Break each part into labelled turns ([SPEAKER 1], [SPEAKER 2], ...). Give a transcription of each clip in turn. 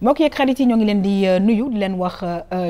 [SPEAKER 1] mbokk yeeg xarit yi ñoo ngi leen di nuyu di leen wax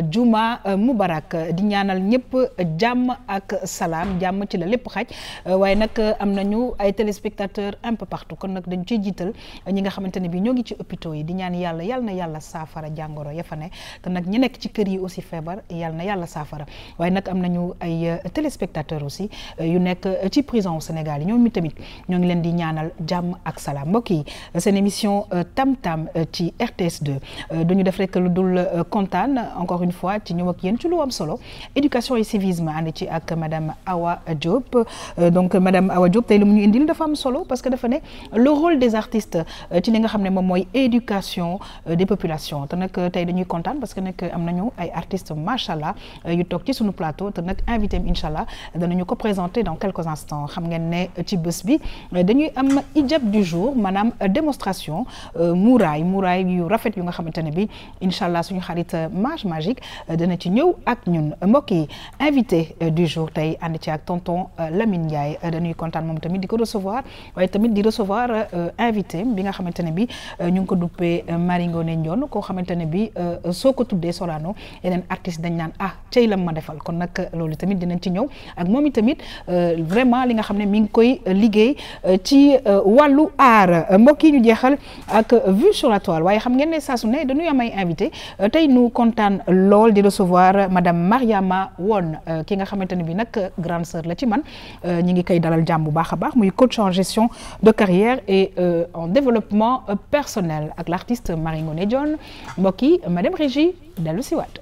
[SPEAKER 1] juma mubarak di ñaanal ñëpp jàmm ak salaam jàmm ci la lépp xaj waaye nag am nañu ay téléspectateurs un peu partout kon nag dañu ciy jiital ñi nga xamante ne bi ñoo ngi ci hôpitaux yi di ñaan yàlla yal na yàlla saafara jàngoro ya fa ne te nag ñi nekk ci kër yi aussi feebar yal na yàlla saafara waaye nag am nañu ay téléspectateurs aussi yu nekk ci prison au Sénégal yi ñoom mi tamit ñoo ngi leen di ñaanal jàmm ak salaam mbokk yi seen émission Tam Tam ci RTS 2 duñu def rek lu dul kontaan encore une fois ci ñëw ak yéen ci lu am solo éducation et civisme ànd ci ak madame Awa Diop donc madame Awa Diop tey lu mu ñu indil dafa am solo parce que dafa ne le rôle des artistes ci li nga xam ne moom mooy éducation des populations te nag tey dañuy kontaan parce que nag am nañu ay artistes macha allah yu toog ci suñu plateau te nag invité am incha allah danañu ko présenter dans quelques instants xam ngeen ne ci bés bi dañuy am hijab du jour maanaam démonstration muuraay yu rafet yu nga xamante ne bi incha allah suñu xarit Mage Magique dana ci ñëw ak ñun mbokk yi invité du jour tey ànd ci ak tonton Lamine Ndiaye dañuy kontaan moom tamit di ko recevoir waaye tamit di recevoir invité bi nga xamante ne bi ñu ngi ko duppee Marie Ngoné Ndione koo xamante ne bi soo ko tuddee Sorano yeneen artiste dañ naan cey lam ma defal kon nag loolu tamit dinañ ci ñëw ak moom itamit vraiment li nga xam ne mi ngi koy liggéey ci wàllu art mbokk yi ñu jeexal ak vue sur la toile waaye xam ngeen ne saa su ne dañuy am ay invité tey nu kontaan lool di recevoir madame Mariama Won ki nga xamante ne bi nag grande sœur la ci man ñi ngi koy dalal jàmm bu baax a baax muy coach en gestion de carrière et en développement personnel ak l'artiste Marie Ngoné Ndione mbokk yi madame Régie dellu si waat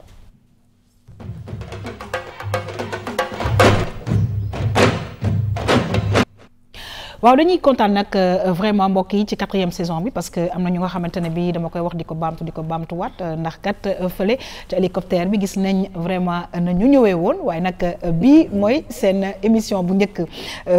[SPEAKER 1] waaw dañuy kontaan nag vraiment mbokk yi ci 4e saison bi parce que am na ñu nga xamante ne bi dama koy wax di ko baamtuwaat ndax kat fële ci hélicoptère bi gis nañ vraiment na ñu ñëwee woon waaye nag bii mooy seen émission bu njëkk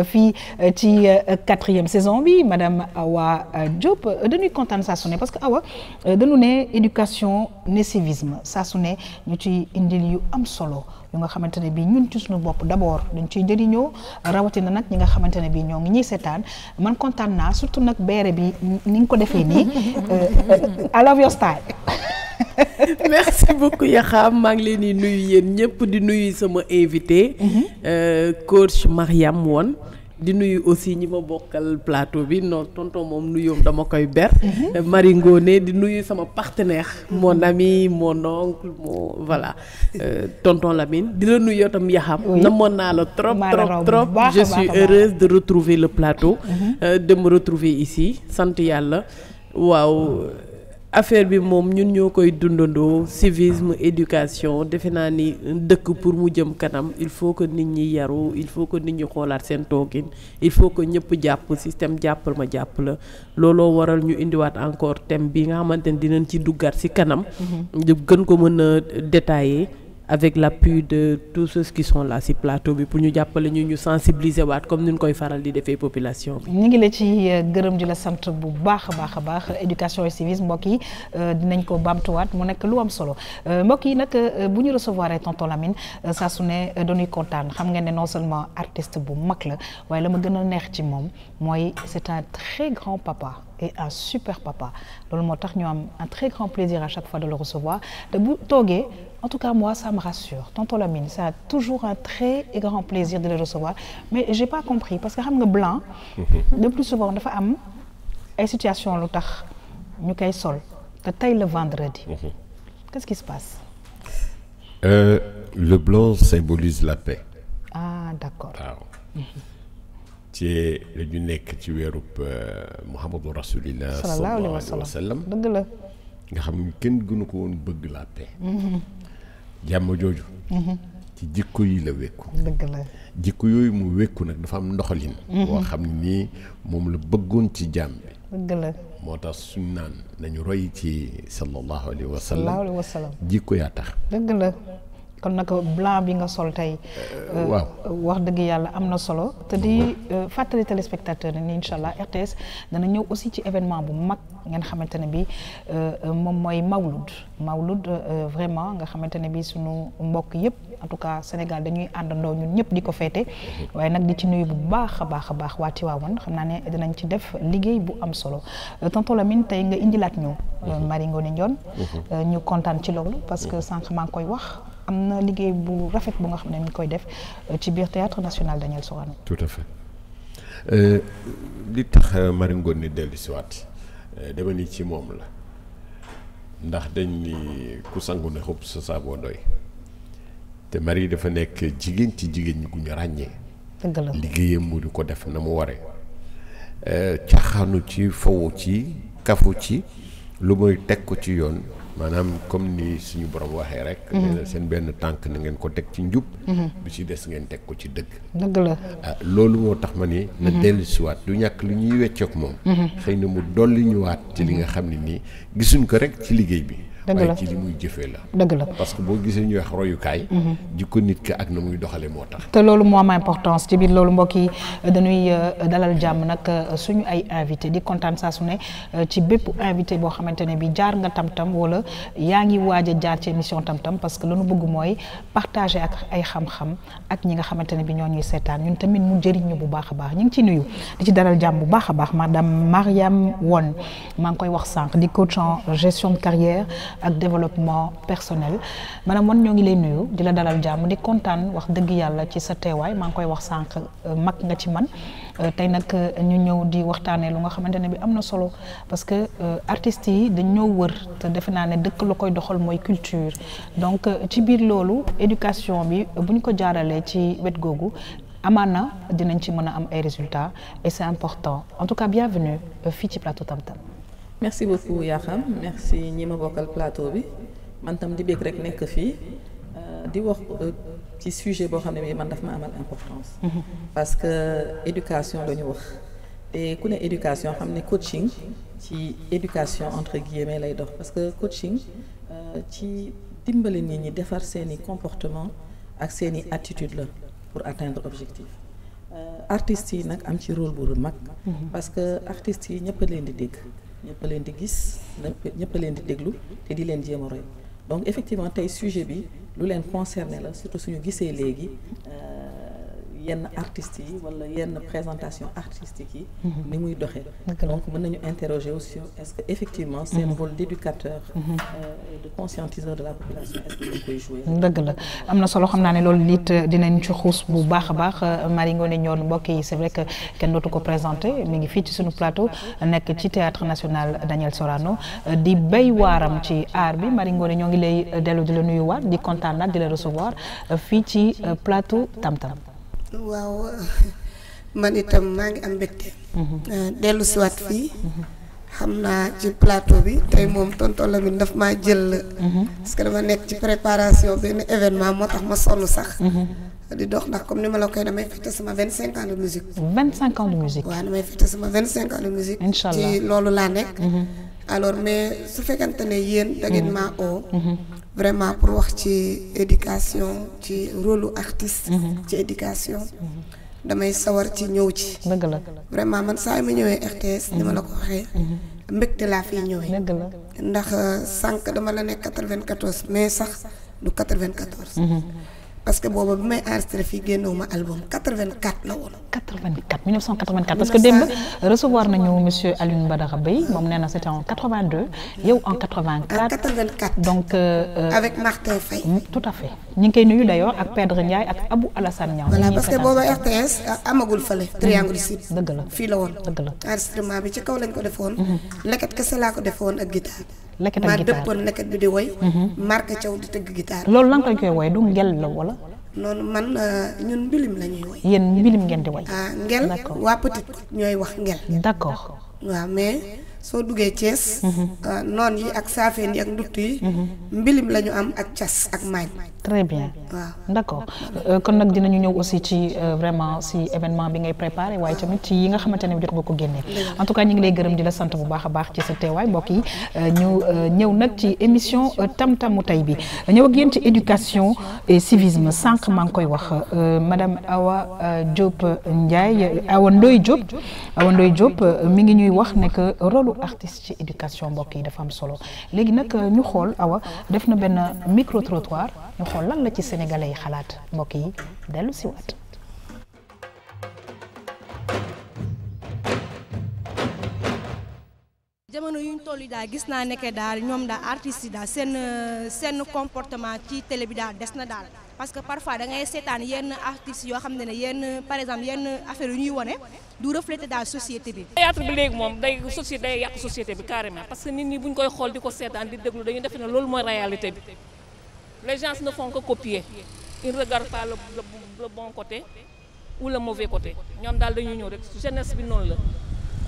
[SPEAKER 1] fii ci 4e saison bi madame Awa Diop dañuy kontaan saa su ne parce que Awa dañu ne éducation ne civisme saa su ne ñu ci indil yu am solo yu nga xamante ne bii ñun ci suñu bopp d'abord dañ ciy jëriñoo rawatina nag ñi nga xamante ne bii ñoo ngi ñuy seetaan man kontaan naa surtout nag beere bi ni nga ko defee nii I love your style.
[SPEAKER 2] Merci beaucoup Yaxam maa ngi leen di nuyu yéen ñëpp di nuyu sama invité coach Mariam Won di nuyu aussi ñi ma bokkal plateau bi non tonton moom nuyoom dama koy ber Marie Ngoné di nuyu sama partenaire mon ami mon oncle voilà tonton Lamine di la nuyu yow tam Yaxam namoon naa la trop je suis heureuse de retrouver le plateau de me retrouver ici sant yàlla waaw affaire bi moom ñun ñoo koy dundandoo civisme éducation defe naa ni dëkk pour mu jëm kanam il faut que nit ñi yaru il faut que nit ñi xoolaat seen toogin il faut que ñëpp jàpp système jàppal ma jàpp la looloo waral ñu indiwaat encore thème bi nga xamante ne dinañ ci duggaat ci kanam gën ko mën a détailler avec l'appui de tous ceux qui sont là ci plateau bi pour ñu jàppale ñu sensibiliser waat comme ni ñu koy faral di defee population bi.
[SPEAKER 1] ñu ngi la ci gërëm di la sant bu baax a baax éducation et civisme mbokk yi dinañ ko baamtuwaat mu nekk lu am solo mbokk yi nag bu ñu recevoir tonton Lamine saa su ne dañuy kontaan xam ngeen ne non seulement artiste bu mag la waaye la ma gën a neex ci moom mooy c'est un très grand papa. et un super papa loolu moo tax ñu am un très grand plaisir à chaque fois de le recevoir te bu toogee en tout cas moi ça me rassure tonton Lamine ça a toujours un très grand plaisir de le recevoir mais j'ai pas compris parce que xam nga blanc le plus souvent dafa am ay situation lu tax ñu koy sol te tey le vendredi qu'est-ce qui se passe
[SPEAKER 3] le blanc symbolise la paix
[SPEAKER 1] d'accord
[SPEAKER 3] waaw ci la ñu nekk ci weerub Muhammadu Rasulillah sallallahu alayhi wa sallam
[SPEAKER 1] dëgg la
[SPEAKER 3] nga xam ni kenn gënu ko woon bëgg la paix jàmm jooju ci jikko yi la wékku
[SPEAKER 1] dëgg la
[SPEAKER 3] jikko yooyu mu wékku nag dafa am ndoxalin boo xam ni moom la bëggoon ci jàmm bi
[SPEAKER 1] dëgg la
[SPEAKER 3] moo tax suñ naan nañu roy ci sallallahu alayhi wa sallam
[SPEAKER 1] sallallahu alayhi wa sallam
[SPEAKER 3] jikko yaa tax
[SPEAKER 1] dëgg la kon nag blanc bi nga sol tey.
[SPEAKER 3] waaw
[SPEAKER 1] wax dëgg yàlla am na solo te di fàttali téléspectateur ni incha allah RTS dana ñëw aussi ci événement bu mag ngeen xamante ne bi moom mooy Mawlud vraiment nga xamante ne bi sunu mbokk yëpp en tout cas Sénégal dañuy àndandoo ñun ñëpp di ko féete waaye nag di ci nuyu bu baax a baax waa Tivaouane xam naa ne dinañ ci def liggéey bu am solo tonton Lamine tey nga indilaat ñu Marie Ngoné Ndione ñu kontaan ci loolu parce que sànq maa ngi koy wax am na liggéey bu rafet bu nga xam ne mi ngi koy def ci biir théâtre national Daniel Sorano.
[SPEAKER 3] tout à fait li tax Marie Ngoné dellu si waat dama ni ci moom la ndax dañ ni ku sangu ne xub sa saaboo doy te Marie dafa nekk jigéen ci jigéen ñi gu ñu ràññee.
[SPEAKER 1] dëgg la
[SPEAKER 3] liggéeyam mu di ko def na mu waree caxaanu ci fawu ci kafu ci lu muy teg ko ci yoon. maanaam comme ni suñu borom waxee rek. seen benn tànk na ngeen ko teg ci njub. bi ci des ngeen teg ko ci dëgg.
[SPEAKER 1] dëgg la
[SPEAKER 3] loolu moo tax ma ni. na dellu siwaat du ñàkk lu ñuy weccoog moom. xëy na mu dolli ñëwaat ci li nga xam ne nii gisuñ ko rek ci liggéey bi.
[SPEAKER 1] dëgg la
[SPEAKER 3] waaye ci li muy jëfee la.
[SPEAKER 1] dëgg la
[SPEAKER 3] parce que boo gisee ñuy wax royukaay. jikko nit ki ak na muy doxale moo tax.
[SPEAKER 1] te loolu moo am importance ci biir loolu mbokk yi dañuy dalal jàmm nag suñu ay invité di kontaan saa su ne ci bépp invité boo xamante ne bi jaar nga tam-tam wala yaa ngi waaj a jaar ci émission tam-tam parce que lu nu bëgg mooy partager ak ay xam-xam ak ñi nga xamante ne bi ñoo ñuy seetaan ñun tamit mu jëriñ ñu bu baax a baax ñu ngi ci nuyu di ci dalal jàmm bu baax a baax madame Mariam Won maa ngi koy wax sànq di coach en gestion de carrière ak développement personnel maanaam man ñoo ngi lay nuyu di la dalal jàmm di kontaan wax dëgg yàlla ci sa teewaay maa ngi koy wax sànq mag nga ci man tey nag ñu ñëw di waxtaanee lu nga xamante ne bi am na solo parce que artistes yi dañ ñoo wër te defe naa ne dëkk la koy doxal mooy culture donc ci biir loolu éducation bi bu ñu ko jaaralee ci wet googu amaana dinañ ci mën a am ay résultats et c'est important en tout cas bienvenue fii ci plateau Tam Tam.
[SPEAKER 4] merci beaucoup Yakham merci ñi ma bokkal plateau bi man tam di bëgg rek nekk fii di wax ci sujet boo xam ne man daf ma amal importance. parce que éducation la ñu wax te ku ne éducation xam ne coaching ci éducation entre guillemets lay dox parce que coaching ci dimbali nit ñi defar seeni comportement ak seeni attitude la pour atteindre objectif artistes yi nag am ci rôle bu mag. parce que artistes yi ñëpp a leen di dégg. ñëpp leen di gis ñëpp leen di déglu te di leen jéem a roy donc effectivement tey sujet bi lu leen concerné la surtout suñu gisee léegi yenn artistes yi wala yenn présentation artistique yi ni muy doxee donc mën nañu interroger aussi est-ce que effectivement seen rôle d'éducateur et de conscientiseur de la population est-ce que dañ koy jouer
[SPEAKER 1] dëgg la am na solo xam naa ne loolu nit dinañ ci xuus bu baax a baax Marie Ngoné Ndione mbokk yi c'est vrai que kenn dootu ko présenté mi ngi fii ci suñu plateau nekk ci théâtre national Daniel Sorano di béy waaram ci art bi Marie Ngoné ñoo ngi lay dellu di la nuyuwaat di kontaan nag di la recevoir fii ci plateau Tam Tam.
[SPEAKER 5] waaw man itam maa ngi am mbégte dellu siwaat fii xam naa ci plateau bi tey moom tonton Lamine daf maa jël parce que dama nekk ci préparation benn événement moo tax ma sonn sax di dox ndax comme ni ma la koy damay fêter sama 25 ans de musique
[SPEAKER 1] 25 ans de musique
[SPEAKER 5] waaw damay fêter sama 25 ans de musique
[SPEAKER 1] Inch'Allah
[SPEAKER 5] ci loolu laa nekk alors mais su fekkante ne yéen da ngeen maa oo vraiment pour wax ci éducation ci rôle artiste ci éducation damay sawar ci ñëw ci
[SPEAKER 1] dëgg la
[SPEAKER 5] vraiment man saa yi ma ñëwee RTS ni ma la ko waxee mbégte laa fiy ñëwee
[SPEAKER 1] dëgg la
[SPEAKER 5] ndax sànq dama la nekk 94 mais sax du 94 parce que booba bi may enregistré fii génnewuma album 84 la woon
[SPEAKER 1] 1984 parce que démb recevoir nañu monsieur Alioune Badara Bey moom nee na c'était en 82 yow en 84
[SPEAKER 5] en 84
[SPEAKER 1] donc
[SPEAKER 5] avec Martin Faye
[SPEAKER 1] tout à fait ñu ngi koy nuyu d'ailleurs ak Pedre Ndiaye ak Abou Alassane Niang
[SPEAKER 5] voilà parce que booba RTS amagul fële Triangle Sud
[SPEAKER 1] dëgg la
[SPEAKER 5] fii la woon
[SPEAKER 1] dëgg la
[SPEAKER 5] enregistrement bi ci kaw lañ ko defoon leket kese laa ko defoon ak guitare
[SPEAKER 1] leket ak
[SPEAKER 5] maa
[SPEAKER 1] guitare
[SPEAKER 5] dëppoon leket bi di woy Marc Thiaw di tëgg guitare
[SPEAKER 1] loolu lan koy woy du ngel la wala
[SPEAKER 5] noonu man ñun mbilim la ñuy woy
[SPEAKER 1] yéen mbilim ngeen di woy
[SPEAKER 5] ngel
[SPEAKER 1] D'accord.
[SPEAKER 5] waa Petite Côte ñooy wax ngel
[SPEAKER 1] d'accord
[SPEAKER 5] waaw mais soo duggee Thiès noon yi ak saafeen yi ak ndutt yi mbilim la ñu am ak cas ak maañ
[SPEAKER 1] très bien
[SPEAKER 5] waaw.
[SPEAKER 1] d'accord kon nag dinañu ñëw aussi ci vraiment si événement bi ngay préparé waaye tamit ci yi nga xamante ne jot nga ko génnee en tout cas ñu ngi lay gërëm di la sant bu baax a baax ci sa teewaay mbokk yi ñu ñëw nag ci émission tam-tamu tey bi ñëw ak yéen ci éducation et civisme sànq maa ngi koy wax madame Awa Diop Ndiaye Awa Ndoye Diop mi ngi ñuy wax ne que rôle artiste ci éducation mbokk yi dafa am solo léegi nag ñu xool Awa def na benn micro trottoir ñu xool lan la ci sénégalais yi xalaat mbokk yi dellu si waat.
[SPEAKER 6] jamono yuñ toll yi daal gis naa nekke daal ñoom daal artistes yi daal seen comportement ci télé bi daal des na daal parce que parfois da ngay seetaan yenn artistes yoo xam ne yenn par exemple yenn affaire yu ñuy wone du refléter daal société bi.
[SPEAKER 7] théâtre bi léegi moom day yàq société bi carrément parce que nit ñi buñ koy xool di ko seetaan di déglu dañuy defe ne loolu mooy réalité bi les gens ne font que copier ils ne regardent pas le bon côté ou le mauvais côté ñoom daal dañuy ñëw rek jeunesse bi noonu la.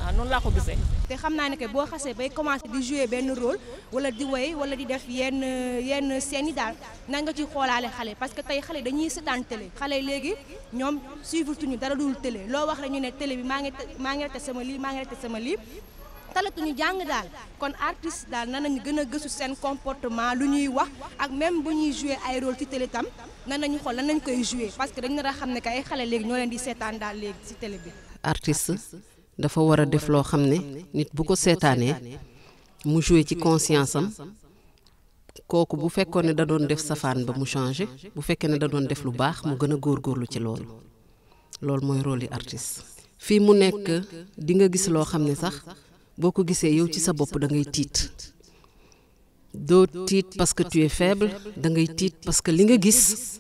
[SPEAKER 7] ah noonu laa ko gisee.
[SPEAKER 6] te xam naa ne que boo xasee bay commencé di jouer benn rôle wala di woy wala di def yenn scènes yi daal na nga ci xoolaale xale parce que tey xale dañuy seetaan télé xale léegi ñoom suivre tuñu dara dul télé loo wax rek ñu ne télé bi maa ngi rete sama lii talatuñu jàng daal kon artiste daal nañu gën a gëstu seen comportement lu ñuy wax ak même bu ñuy jouer ay rôle ci télé tam nañu xool lan nañ koy jouer parce que dañu nar a xam ne que ay xale léegi ñoo leen di seetaan daal léegi ci télé bi.
[SPEAKER 2] artiste dafa war a def loo xam ne nit bu ko seetaanee mu joué ci conscience am kooku bu fekkoon ne da doon def safaan ba mu changé bu fekkee ne da doon def lu baax mu gën a góorgóorlu ci loolu mooy rôle yi artiste. fii mu nekk di nga gis loo xam ne sax boo ko gisee yow ci sa bopp da ngay tiit doo tiit parce que tu es faible da ngay tiit parce que li nga gis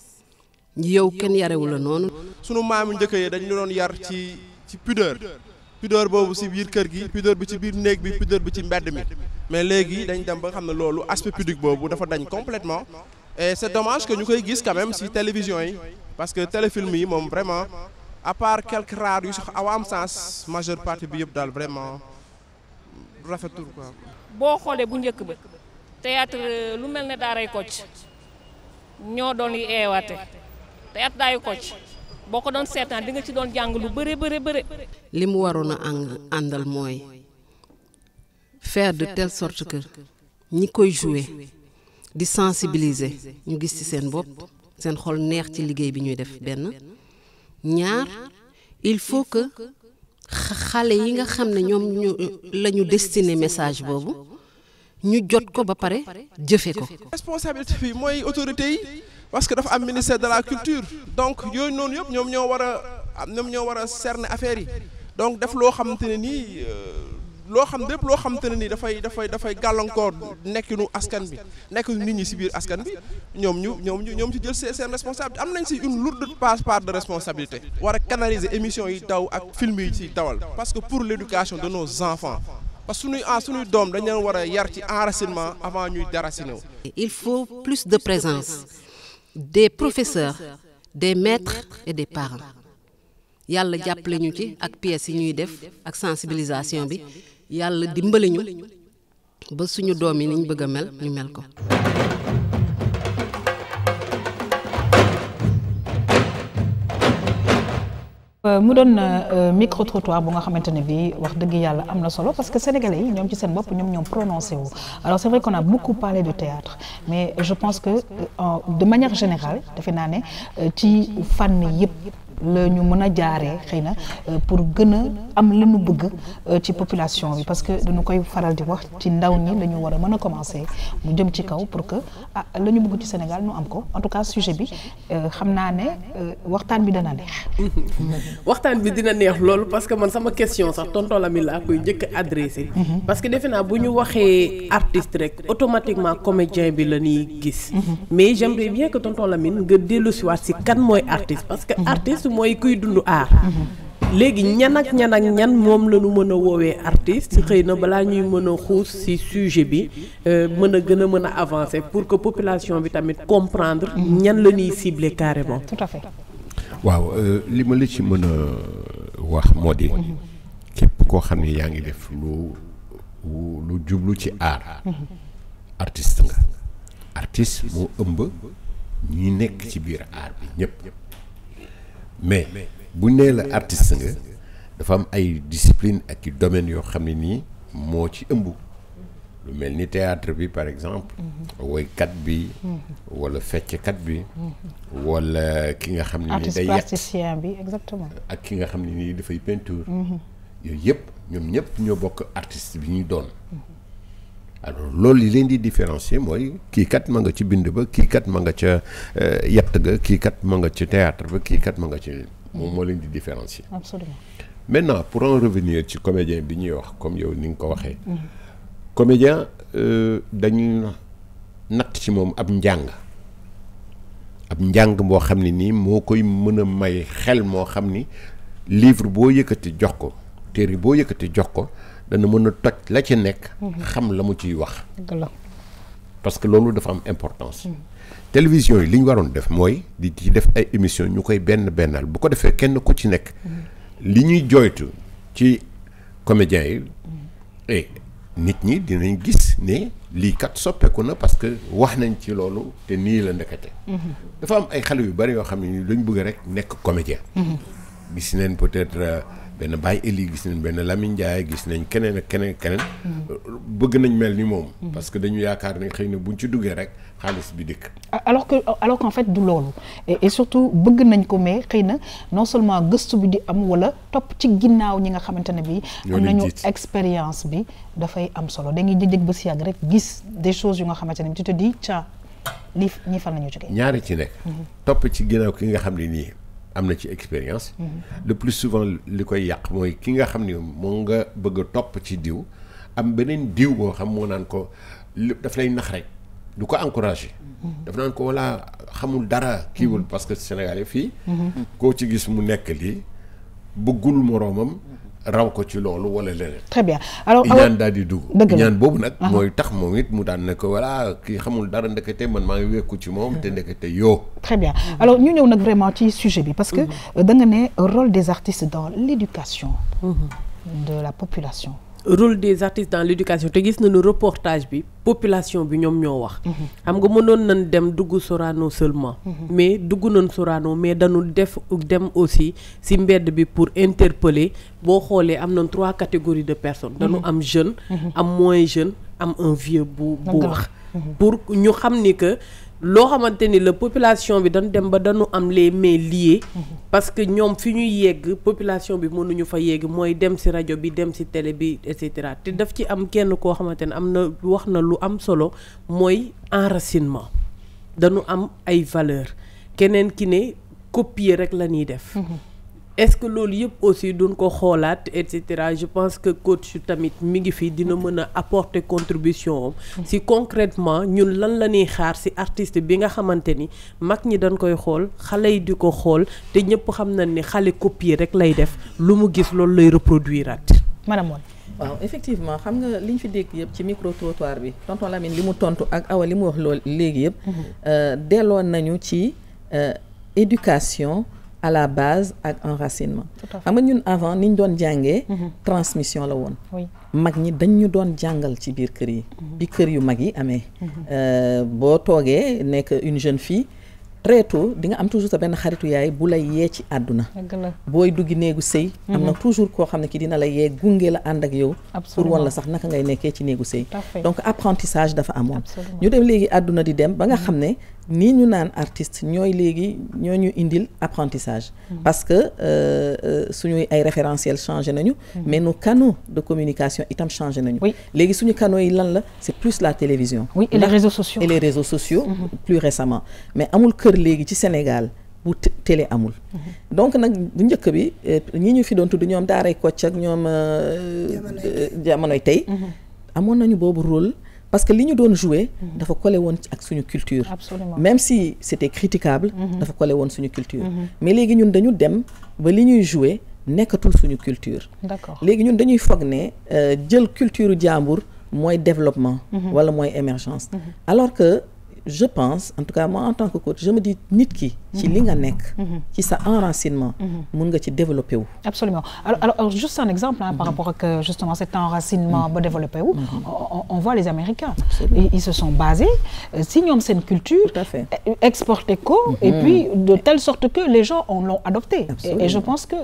[SPEAKER 2] yow kenn yarewu la noonu.
[SPEAKER 8] sunu maam yu njëkk yi dañu doon yar ci pudeur boobu ci biir kër gi pudeur bi ci biir néeg bi pudeur bi ci mbedd mi mais léegi dañ dem ba nga xam ne loolu aspect pudique boobu dafa dañ complètement et c'est dommage que ñu koy gis quand même ci télévision yi parce que téléfilm yi moom vraiment à part quelques rares yu sax awa am sens majeure partie bi yëpp daal vraiment rafetul quoi.
[SPEAKER 7] boo xoolee bu njëkk ba théâtre lu mel ne daaray Kocc ñoo doon yi eewaate théâtre daaray Kocc boo ko doon seetaan di nga ci doon jàng lu bëre.
[SPEAKER 2] li mu waroon a àndal mooy faire de telle sorte que ñi koy jouer di sensibiliser ñu gis ci seen bopp seen xol neex ci liggéey bi ñuy def benn ñaar il faut que xale yi nga xam ne ñoom la ñu destiné message boobu ñu jot ko ba pare jëfe ko.
[SPEAKER 8] responsabilité bi mooy autorité yi. parce que dafa am ministère de la culture donc yooyu noonu yëpp ñoom ñoo war a cerner affaire yi donc def loo xamante ne nii loo xamante ne nii dafay gàllankoor nekkinu askan bi nekkinu nit ñi ci biir askan bi ñoom ci jël seen responsabilité am nañ ci une lourde part de responsabilité. war a canaliser émission yi daw ak film yi ci dawal parce que pour l'éducation de nos enfants parce que suñuy doom dañ leen war a yar ci enracinement avant ñuy déraciner wu.
[SPEAKER 2] il faut plus de présence. des professeurs des maîtres et des parents yàlla jàppale ñu ci ak pièces yi ñuy def ak sensibilisation bi yàlla dimbali ñu ba suñu doom yi niñ bëgg a mel ñu mel ko.
[SPEAKER 1] mu doon micro trottoir bu nga xamante ne bii wax dëgg yàlla am na solo parce que sénégalais yi ñoom ci seen bopp ñoom prononcé wu alors c'est vrai qu'on a beaucoup parlé de théâtre mais je pense que de manière générale defe naa ne ci fànn yëpp la ñu mën a jaaree xëy na pour gën a am li ñu bëgg ci population bi parce que dañu koy faral di wax ci ndaw ñi la ñu war a mën a commencer mu jëm ci kaw pour que la ñu bëgg ci Sénégal ñu am ko en tout cas sujet bi xam naa ne waxtaan bi dana neex.
[SPEAKER 2] waxtaan bi dina neex loolu parce que man sama question sax tonton Lamine laa koy njëkk a adressé. parce que defe naa bu ñu waxee artiste rek automatiquement comédien bi la ñuy gis. mais j'aimerais bien que tonton Lamine nga dellusiwaat ci kan mooy artiste parce que artiste mooy kuy dund aar. léegi ñan ak ñan moom la ñu mën a woowee artiste xëy na balaa ñuy mën a xuus ci sujet bi mën a avancer pour que population bi tamit comprendre ñan la ñuy cibler carrément.
[SPEAKER 1] tout à fait.
[SPEAKER 3] waaw li ma la ci mën a wax moo di képp koo xam ne yaa ngi def lu jublu ci aar artiste nga artiste moo ëmb ñi nekk ci biir art bi ñëpp mais bu nee la artiste nga dafa am ay discipline ak i domaines yoo xam ne nii moo ci ëmb lu mel ni théâtre bi par exemple woykat bi wala fecckat bi wala ki nga xam ne nii day
[SPEAKER 1] plasticien bi exactement
[SPEAKER 3] ak ki nga xam ne nii dafay peinture yooyu yëpp ñoom ñëpp ñoo bokk artiste bi ñuy doon alors loolu li leen di différencier mooy kii kat ma nga ci bind ba kii kat ma nga ca yett ga kii kat ma nga ca théâtre ba kii kat ma nga ci moom moo leen di différencier
[SPEAKER 1] absolument
[SPEAKER 3] maintenant pour en revenir ci comédien bi ñuy wax comme yow ni nga ko waxee comédien dañuy natt ci moom ab njàng boo xam ne nii moo koy mën a may xel moo xam ni livre boo yëkkati jox ko téere boo yëkkati jox ko dana mën a toj la ca nekk xam la mu ciy wax parce que loolu dafa am importance télévision yi li ñu waroon def mooy di ci def ay émission ñu koy bennal bu ko defee kenn ku ci nekk li ñuy jooytu ci comédiens yi et nit ñi dinañ gis ne lii kat soppeeku na parce que wax nañ ci loolu te nii la ndekete dafa am ay xale yu bari yoo xam ne ni dañ bëgg rek nekk comédien gis neen peut-être benn Baye Eli gis nañ benn Lamine Ndiaye gis nañ keneen ak keneen bëgg nañ mel ni moom parce que dañu yaakaar ne xëy na buñ ci duggee rek xaalis bi dikk
[SPEAKER 1] alors qu'en fait du loolu et surtout bëgg nañ ko mais xëy na non seulement gëstu bi di am wala topp ci ginnaaw ñi nga xamante ne bi am nañu expérience bi dafay am solo da ngay jëjëg ba si yàgg rek gis des choses yu nga xamante ne bi tu te dis tiens lii ñi fan la ñu jógee
[SPEAKER 3] ñaari ci nekk topp ci ginnaaw ki nga xam ne nii am na ci expérience le plus souvent li koy yàq mooy ki nga xam ni moo nga bëgg a topp ci diw am beneen diw boo xam moo naan ko daf lay nax rek du ko encouragé daf naan ko walla xamul dara kiiwul parce que Sénégalais fii koo ci gis mu nekk lii bëggul moroomam raw ko ci loolu walla leneen
[SPEAKER 1] très bien alors
[SPEAKER 3] ñaan daal di dugg ñaan boobu nag mooy tax moom it mu daan ne ko voilà kii xamul dara ndekete man maa ngi wekku ci moom te ndekete yoo
[SPEAKER 1] très bien alors ñu ñëw nag vraiment ci sujet bi parce que da nga ne rôle des artistes dans l'éducation de la population
[SPEAKER 2] rôle des artistes dans l'éducation te gis nañu reportage bi population bi ñoom ñoo wax xam nga mënoon nañ dem dugg Sorano seulement mais dugg nañ Sorano mais dañu dem aussi ci mbedd bi pour interpeller boo xoolee am nañ 3 catégories de personnes dañu am jeune am moins jeune am un vieux bu wax pour ñu xam ni que loo xamante ni la population bi dañ dem ba dañu am les mains liées parce que ñoom fi ñuy yegg population bi mënuñu fa yegg mooy dem ci rajo bi dem ci télé bi et cetera te daf ci am kenn koo xamante ne am na wax na lu am solo mooy enracinement dañu am ay valeurs keneen ki ne copier rek la ñuy def est-ce que loolu yëpp aussi duñ ko xoolaat et cetera je pense que coach tamit mi ngi fi dina mën a apporter contribution am si concrètement ñun lan la ñuy xaar si artiste bi nga xamante ni mag ñi dañ koy xool xale yi di ko xool te ñëpp xam nañ ni xale copier rek lay def lu mu gis loolu lay reproduire at
[SPEAKER 1] madame Wane
[SPEAKER 4] waaw effectivement xam nga li ñu fi dégg yëpp ci micro trottoir bi tonton Lamine li mu tontu ak Awa li mu wax loolu léegi yëpp delloon nañu ci éducation à la base ak enracinement xam nga ñun avant ni ñu doon jàngee transmission la woon mag ñi dañ ñu doon jàngal ci biir kër yi bi kër yu mag yi amee boo toogee nekk une jeune fille très tôt di nga am toujours sa benn xaritu yaay bu lay yee ci àdduna booy duggi néegu sëy am na toujours koo xam ne ki dina la yee gunge la ànd ak yow pour wan la sax naka ngay nekkee ci néegu sëy donc apprentissage dafa amoon ñu dem léegi àdduna di dem ba nga xam ne nii ñu naan artiste ñooy léegi ñoo ñu indil apprentissage parce que suñuy ay référentiels changé nañu mais nos canaux de communication itam changé nañu léegi suñu canaux yi lan la c'est plus la télévision
[SPEAKER 1] et les réseaux sociaux
[SPEAKER 4] plus récemment mais amul kër léegi ci Sénégal bu télé amul donc nag bu njëkk bi ñi ñu fi doon tudd ñoom daaray Kocc ak ñoom jamonoy tey amoon nañu boobu rôle parce que li ñu doon jouer dafa collé woon ak suñu culture même si c'était critiquable dafa collé woon suñu culture mais léegi ñun dañu dem ba li ñuy jouer nekkatul suñu culture léegi ñun dañuy foog ne jël culture jàmbur mooy développement wala mooy émergence alors que je pense en tout cas moi en tant que coach je me dis nit ki ci li nga nekk ci sa enracinement mun nga ci développer wu.
[SPEAKER 1] Absolument. Alors juste un exemple par rapport à justement cet enracinement ba développé wu on voit les Américains ils se sont basés si ñoom seen culture
[SPEAKER 4] tout à fait
[SPEAKER 1] exporté ko et puis de telle sorte que les gens l'ont adopté et je pense que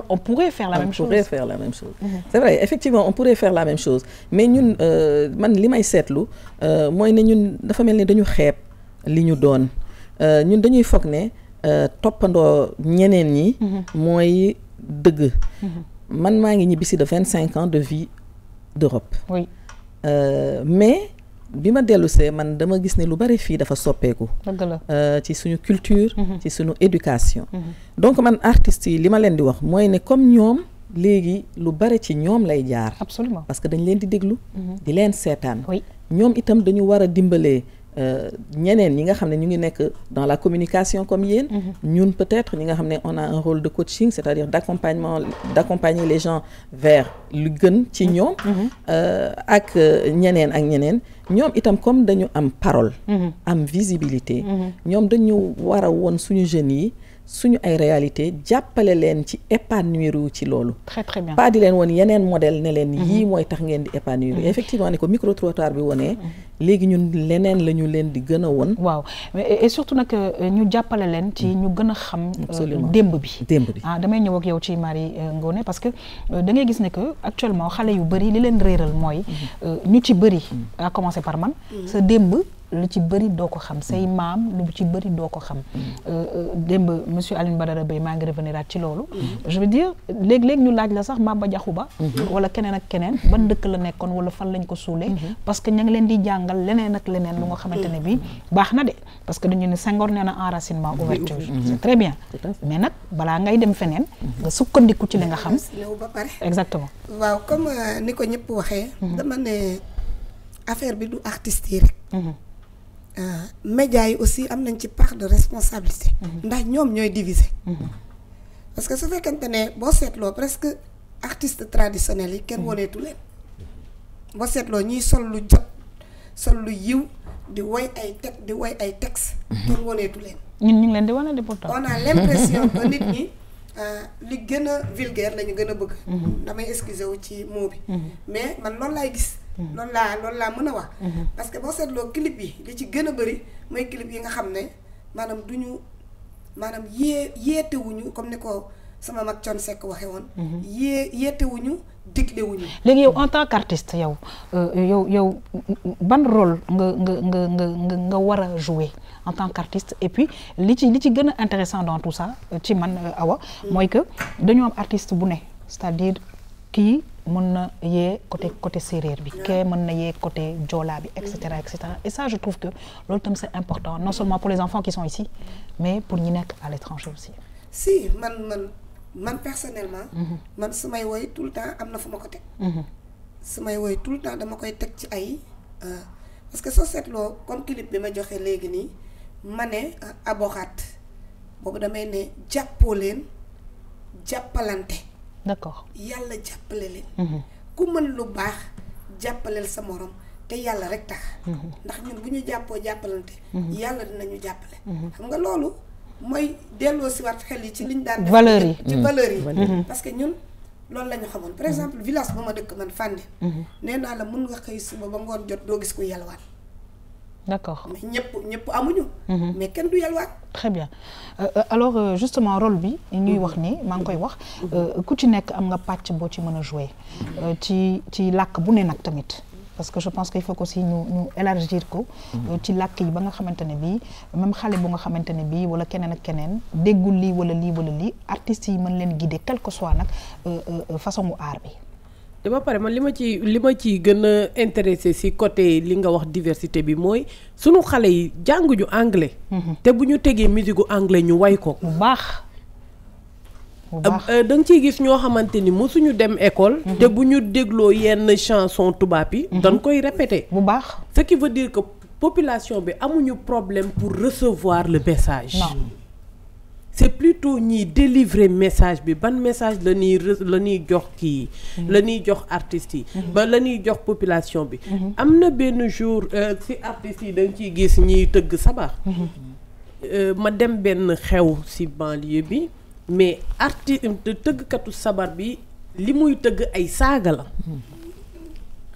[SPEAKER 1] on pourrait faire la même chose.
[SPEAKER 4] C'est vrai effectivement on pourrait faire la même chose mais ñun man li may seetlu mooy ne ñun dafa mel ni dañu xeeb li ñu doon ñun dañuy foog ne toppandoo ñeneen ñi mooy dëgg man maa ngi ñibbisi de 25 ans de vie d'Europe
[SPEAKER 1] oui
[SPEAKER 4] mais bi ma dellusee man dama gis ne lu bari fii dafa soppeeku ci suñu culture ci suñu éducation donc man artistes yi li ma leen di wax mooy ne comme ñoom léegi lu bari ci ñoom lay jaar
[SPEAKER 1] absolument
[SPEAKER 4] parce que dañ leen di déglu di leen seetaan ñoom itam dañu war a dimbalee ñeneen ñi nga xam ne ñu ngi nekk dans la communication comme yéen ñun peut-être ñi nga xam ne on a un rôle de coaching c'est-à-dire d'accompagner les gens vers lu gën ci ñoom ak ñeneen ñoom itam comme dañu am parole am visibilité ñoom dañu war a woon suñu jeunes yi suñu ay réalité jàppale leen ci épanouir ci loolu.
[SPEAKER 1] Très très bien.
[SPEAKER 4] Pas di leen woon yeneen modèle ne leen yii mooy tax ngeen di épanouir. Effectivement ne ko micro trottoir bi wonee léegi ñun leneen la ñu leen di gën a won.
[SPEAKER 1] Waaw et surtout nag ñu jàppale leen ci ñu gën a xam. démb bi. Ah damay ñëw ak yow ci Marie Ngoné parce que da ngay gis ne que actuellement xale yu bëri li leen réeral mooy ñu ci bëri à commencer par man sa démb. lu ci bëri doo ko xam say maam lu ci bëri doo ko xam démb monsieur Aline Badara Bey maa ngi revenir ci loolu je veux dire léeg-léeg ñu laaj la sax Maba Jaxu Ba wala keneen ak keneen ban dëkk la nekkoon wala fan lañ ko suulee parce que ña ngi leen di jàngal leneen ak leneen lu nga xamante ne bii baax na de parce que dañu ne Senghor nee na enracinement ouverture c'est très bien mais nag balaa ngay dem feneen nga sukkandiku ci li nga xam
[SPEAKER 5] ba pare
[SPEAKER 1] exactement
[SPEAKER 5] waaw comme ni ko ñëpp waxee dama ne affaire bi du artiste yi rek médias yi aussi am nañ ci part de responsabilité ndax ñoom ñooy diviser parce que su fekkente ne boo seetloo presque artistes traditionnels yi kenn woneetu leen boo seetloo ñiy sol lu jot sol lu yiw di woy ay texte kenn woneetu leen
[SPEAKER 1] ñun ñu ngi leen di wane de pourtant
[SPEAKER 5] on a l'impression que nit ñi li gën a vulgaire la ñu gën a bëgg damay excuser wu ci mot bi mais man loolu laay gis loolu laa mën a wax parce que boo seetloo clip yi li ci gën a bëri mooy clip yi nga xam ne maanaam duñu maanaam yeetewuñu comme ni ko sama mag Thione Seck waxe woon yeetewuñu diglewuñu
[SPEAKER 1] léegi yow en tant qu'artiste yow ban rôle nga war a jouer en tant qu'artiste et puis li ci gën a intéressant dans tout ça ci man Awa mooy que dañu am artiste bu ne c'est-à-dire kii mën na yee côté séeréer bi kee mën na yee côté joola bi et cetera et ça je trouve que loolu tam c'est important non seulement pour les enfants qui sont ici mais pour ñi nekk à l'étranger aussi
[SPEAKER 5] si man personnellement man su may woy tout le temps am na fu ma ko teg su may woy tout le temps dama koy teg ci ay parce que soo seetloo comme clip bi ma joxe léegi nii ma ne aboxaat boobu damay ne jàppoo leen jàppalante
[SPEAKER 1] d'accord
[SPEAKER 5] yàlla jàppale leen ku mën lu baax jàppaleel sa morom te yàlla rek tax ndax ñun bu ñu jàppoo jàppalante yàlla dinañu jàppale xam nga loolu mooy delloo si waat xel yi ci liñ daan def
[SPEAKER 1] valeurs yi
[SPEAKER 5] ci valeurs yi parce que ñun loolu la ñu xamoon par exemple village ba ma dëkk man Fandène nee naa la mun nga xëy suba ba ngoon jot doo gis ku yalwaat
[SPEAKER 1] d'accord
[SPEAKER 5] mais ñëpp amuñu mais kenn du yalwaat
[SPEAKER 1] très bien alors justement rôle bi ñuy wax ni maa ngi koy wax ku ci nekk am nga pàcc boo ci mën a jouer ci làkk bu ne nag tamit parce que je pense qu'il faut aussi ñu élargir ko ci làkk yi ba nga xamante ne bii même xale bu nga xamante ne bii wala keneen ak keneen déggul lii wala lii artistes yi mën leen guider quel que soit nag façon mu aar bi
[SPEAKER 2] te ba pare man li ma ci gën a intéressé ci côté li nga wax diversité bi mooy sunu xale yi jànguñu anglais te bu ñu tegee musique anglais ñu way ko
[SPEAKER 1] bu baax
[SPEAKER 2] da nga ciy gis ñoo xamante ni mosuñu dem école te bu ñu dégloo yenn chanson tubaab yi dañ koy répéter
[SPEAKER 1] bu baax
[SPEAKER 2] ce qui veut dire que population bi amuñu problème pour recevoir le message
[SPEAKER 1] non
[SPEAKER 2] c'est plutôt ñiy délivrer message bi ban message la ñuy jox kii la ñuy jox artistes yi ba la ñuy jox population bi am na benn jour ci artistes yi dañ ciy gis ñiy tëgg sabar ma dem benn xew ci banlieue bi mais tëggkatu sabar bi li muy tëgg ay saaga la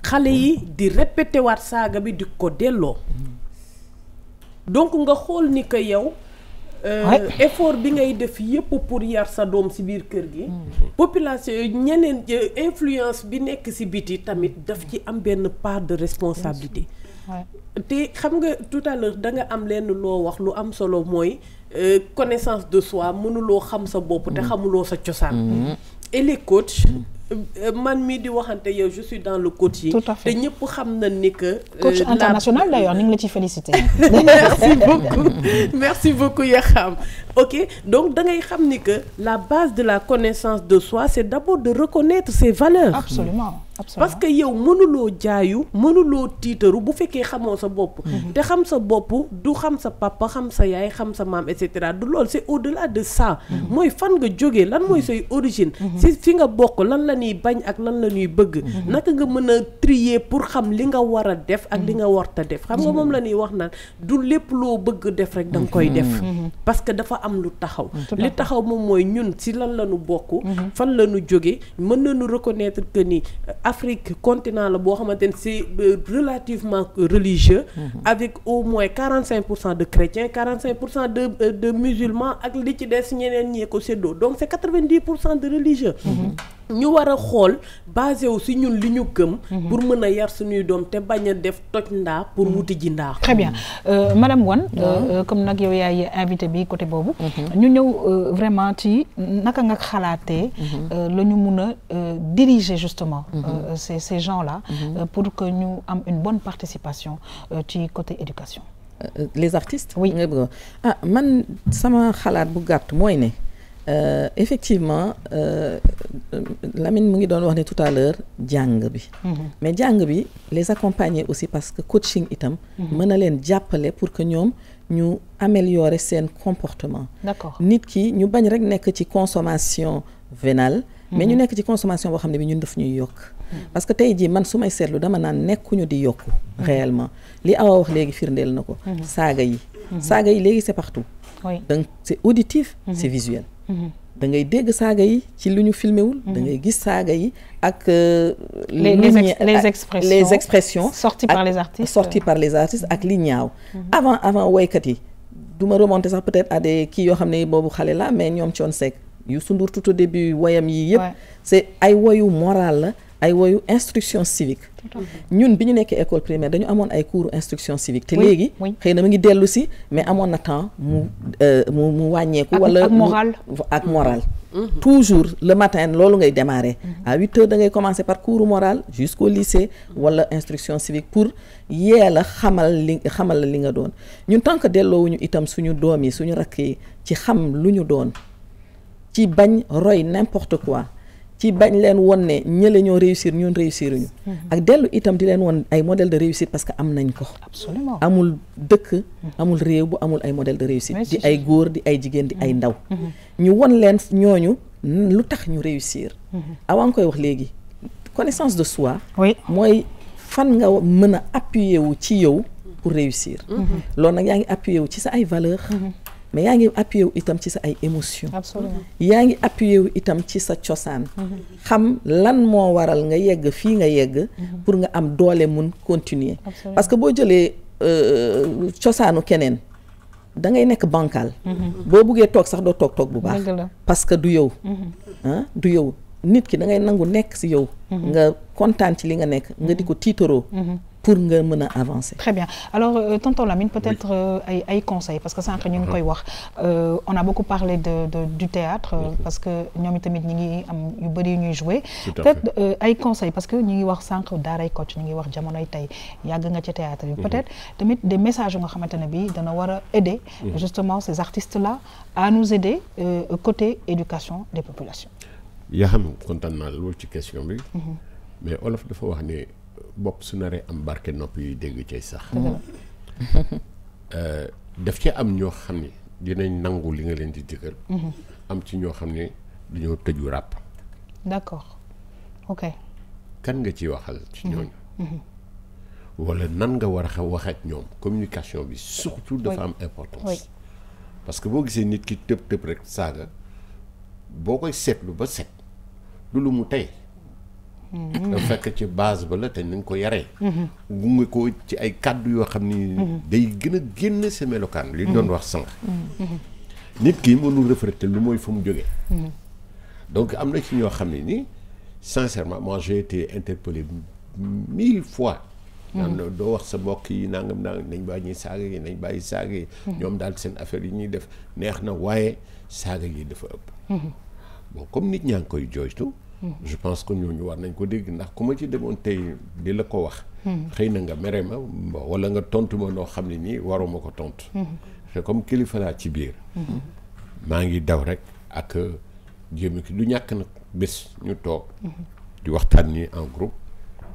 [SPEAKER 2] xale yi di répété waat saaga bi di ko delloo donc nga xool ni que yow effort bi ngay def yépp pour yar sa doom ci biir kër gi population ñeneen influence bi nekk ci biti tamit daf ci am benn part de responsabilité te xam nga tout à l'heure da nga am lenn loo wax lu am solo mooy connaissance de soi mënuloo xam sa bopp te xamuloo sa cosaan et les coachs man mii di waxante yow je suis dans le coaching.
[SPEAKER 1] Tout à fait.
[SPEAKER 2] te ñëpp xam na ni que.
[SPEAKER 1] coach international d'ailleurs ñu ngi la ciy féliciter.
[SPEAKER 2] merci beaucoup Yakham. ok donc da ngay xam ni que la base de la connaissance de soi c'est d'abord de reconnaître ses valeurs.
[SPEAKER 1] absolument
[SPEAKER 2] parce que yow mënuloo jaayu mënuloo tiitaru bu fekkee xamoo sa bopp. te xam sa bopp du xam sa papa xam sa yaay xam sa maam et cetera du lool c'est au-delà de ça. mooy fan nga jógee lan mooy say origine. si fi nga bokk lan la ñuy bañ ak lan la ñuy bëgg. naka nga mën a trier pour xam li nga war a def ak li nga warta def xam nga moom la ñuy wax naan du lépp loo bëgg def rek da nga koy def. parce que dafa am lu taxaw. li taxaw moom mooy ñun si lan la ñu bokk. fan la ñu jógee mën nañu reconnaître que ni Afrique continent la boo xamante ne c'est relativement religieux. avec au moins 45% de chrétiens 45% de musulmans ak li ci des ñeneen ñee ko séddoo donc c'est 90% de religieux. ñu war a xool basé wu si ñun li ñu gëm. pour mën a yar suñuy doom te bañ a def toj ndaa pour wuti ji ndaa.
[SPEAKER 1] très bien madame Wane. comme nag yow yaay invité bi côté boobu. ñu ñëw vraiment ci naka nga xalaatee. la ñu mun a diriger justement. ces gens-là. pour que ñu am une bonne participation ci côté éducation.
[SPEAKER 4] les artistes.
[SPEAKER 1] oui
[SPEAKER 4] man sama xalaat bu gàtt mooy ne. Effectivement Lamine mu ngi doon wax ne tout à l'heure jàng bi mais jàng bi les accompagner aussi parce que coaching itam mën na leen jàppale pour que ñoom ñu améliorer seen comportement.
[SPEAKER 1] D'accord.
[SPEAKER 4] nit ki ñu bañ rek nekk ci consommation vénale mais ñu nekk ci consommation boo xam ne bi ñun daf ñuy yokk parce que tey jii man su may seetlu dama naan nekkuñu di yokku réellement li Awa wax léegi firndeel na ko saaga yi léegi c'est partout.
[SPEAKER 1] Oui.
[SPEAKER 4] Donc c'est auditif, c'est visuel. da ngay dégg saaga yi ci lu ñu filmé wul. da ngay gis saaga yi ak. les expressions
[SPEAKER 1] sorties par les artistes.
[SPEAKER 4] ak li ñaaw. avant woykat yi du ma remonter sax peut-être à des kii yoo xam ne boobu xale la mais ñoom Thione Seck Youssou Ndour tout au début woyam yi yëpp. c'est ay woyu moral la. ay woyu instruction civique ñun bi ñu nekkee école primaire dañu amoon ay cours instruction civique te léegi xëy na mu ngi dellu si mais amoon na temps mu wàññeeku wala ak moral toujours le matin loolu ngay démarrer à 8h da ngay commencer par cours moral jusqu'au lycée wala instruction civique pour yee la xamal la li nga doon ñun tant que delloowuñu itam suñu doom yi suñu rakk yi ci xam lu ñu doon ci bañ roy n'importe quoi ci bañ leen won ne ñële ñoo réussir ñun réussiruñu ak dellu itam di leen won ay modèle de réussite parce que am nañ ko.
[SPEAKER 1] Absolument.
[SPEAKER 4] amul dëkk amul réew bu amul ay modèle de réussite di ay góor di ay jigéen di ay ndaw ñu won leen ñooñu lu tax ñu réussir avant nga koy wax léegi connaissance de soi mooy fan nga mën a appuyer wu ci yow pour réussir loolu nag yaa ngi appuyer wu ci sa ay valeurs mais yaa ngi appuyé wu itam ci sa ay émotions.
[SPEAKER 1] Absolument.
[SPEAKER 4] yaa ngi appuyé wu itam ci sa cosaan. xam lan moo waral nga yegg fii nga yegg. pour nga am doole mun continuer.
[SPEAKER 1] Absolument.
[SPEAKER 4] parce que boo jëlee cosaanu keneen da ngay nekk bancal. boo buggee toog sax doo toog bu baax. parce que du yow. du yow nit ki da ngay nangu nekk ci yow. nga kontaan ci li nga nekk nga di ko tiitaroo. pour nga mën a avancer.
[SPEAKER 1] Très bien. Alors, tonton Lamine, peut-être ay conseils, parce que sànq ñu ngi koy wax on a beaucoup parlé du théâtre parce que ñoom itamit ñi ngi am yu bëri ñuy jouer. Peut-être ay conseils parce que ñu ngi wax sànq daaray coach ñu ngi wax jamonoy tey yàgg nga ci théâtre yi. Peut-être tamit des messages yu nga xamante ne bi dana war a aider justement ces artistes-là à nous aider côté éducation des populations.
[SPEAKER 3] yaa xam kontaan naa loolu ci question bi. mais olof dafa wax ne. bopp su naree am barke nopp yuy dégg cay sax daf ci am ñoo xam ni dinañ nangu li nga leen di digal. am ci ñoo xam ne dañoo tëju ràpp.
[SPEAKER 1] d'accord ok.
[SPEAKER 3] kan nga ciy waxal ci ñooñu. wala nan nga war a wax ak ñoom communication bi surtout dafa am importance. parce que boo gisee nit ki tëb rek saaga boo koy seetlu ba set du lu mu tey. dafa fekk ci base ba la te nañ ko yaree. gunge ko ci ay kàddu yoo xam ni. day gën a génn sa melokaan. li doon wax sànq. nit ki mënul refléter lu mooy fa mu jógee. donc am na ci ñoo xam ne ni sincèrement moi j'ai été interpellé 1000 fois. naan doo wax sa mbokk yi nangam nañ bàyyi saaga yi nañ bàyyi saaga yi. ñoom daal seen affaire yi ñuy def neex na waaye saaga yi dafa ëpp. bon comme nit ñaa ngi koy jooytu. je pense que ñooñu war nañ ko dégg ndax ku ma ci demoon tey di la ko wax. xëy na nga mere ma wala nga tontu ma noo xam ne nii waruma ko tontu. te comme kilifa laa ci biir. maa ngi daw rek ak jéem ki du ñàkk nag bés ñu toog. di waxtaan ni en groupe.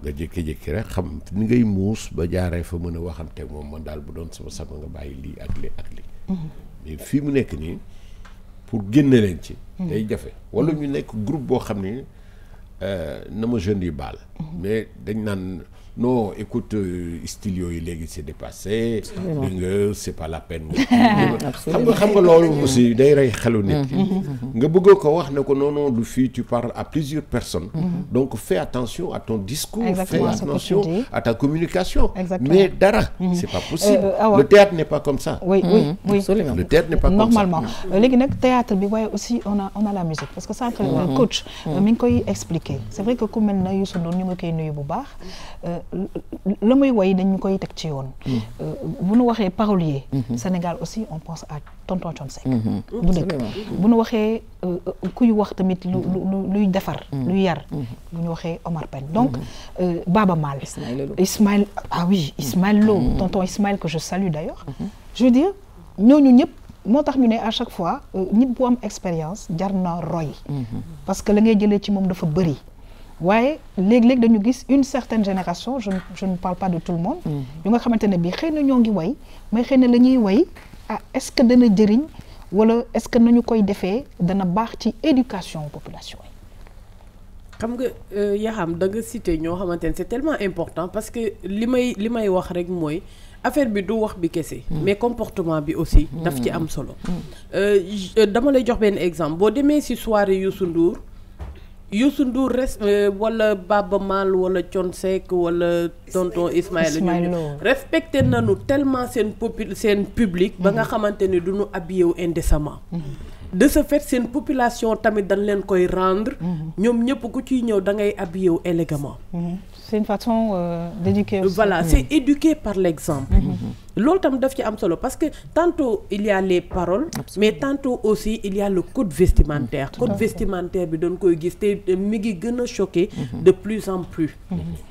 [SPEAKER 3] nga jékki-jékki rek xam ni ngay muus ba jaaree fa mën a waxante moom man daal bu doon sama sago nga bàyyi lii ak lii ak lii. mais fii mu nekk nii pour génne leen ci. day jafe wala ñu nekk groupe boo xam ni na ma jeunes yi baal. mais dañ naan non écoute style yooyu léegi c'est dépassé. li nga c'est pas la peine. xam nga loolu aussi day rey xelu nit. nga bëgg ko wax ne ko non du fii tu parles à plusieurs personnes. donc fais attention à ton discours.
[SPEAKER 1] Exactement,
[SPEAKER 3] fais attention à ta communication.
[SPEAKER 1] Exactement.
[SPEAKER 3] mais dara. c'est pas possible. Le théâtre n'est pas comme ça.
[SPEAKER 1] oui
[SPEAKER 3] absolument. Le théâtre n'est pas
[SPEAKER 1] normalement.
[SPEAKER 3] comme ça.
[SPEAKER 1] léegi nag théâtre bi waaye aussi on a la musique parce que sànq coach mi ngi koy expliquer c'est vrai que ku mel na Youssou Ndour ñu ngi koy nuyu bu baax. la muy woy dañu koy teg ci yoon. bu nu waxee parolier. Sénégal aussi on pense à tonton Thione Seck. bu dëkk bu nu waxee kuy wax tamit luy defar. luy yar bu ñu waxee Omar Pène donc Baba Maal. Ismaël Ismaël Lo tonton Ismaël que je salue d'ailleurs. je veux dire ñooñu ñëpp moo tax ñu ne à chaque fois nit bu am expérience jar na roy. parce que la ngay jëlee ci moom dafa bëri. waaye léeg-léeg dañu gis une certaine génération je ne parle pas de tout le monde. yu nga xamante ne bii xëy na ñoo ngi way mais xëy na la ñuy way est-ce que dana jëriñ wala est-ce que nañu koy defee dana baax ci éducation population yi.
[SPEAKER 2] xam nga Yaxam da nga cité ñoo xamante ne c'est tellement important parce que li may wax rek mooy affaire bi du wax bi kese. mais comportement bi aussi. daf ci am solo. dama lay jox benn exemple boo demee ci soirée Youssou Ndour wala Baba Maal wala Thione Seck wala tonton Ismaël Lo respecté nañu tellement seen public ba nga xamante ni du ñu habillé wu indécemment. de ce fait seen population tamit dañ leen koy rendre. ñoom ñëpp ku ciy ñëw da ngay habillé wu élégamment.
[SPEAKER 1] c'est une façon d'éduquer aussi.
[SPEAKER 2] Voilà, c'est éduquer par l'exemple. Loolu tam daf ci am solo parce que tantôt il y a les paroles. Absolument. Mais tantôt aussi il y a le code vestimentaire. Code vestimentaire bi doon koy gis te mi ngi gën a choqué de plus en plus.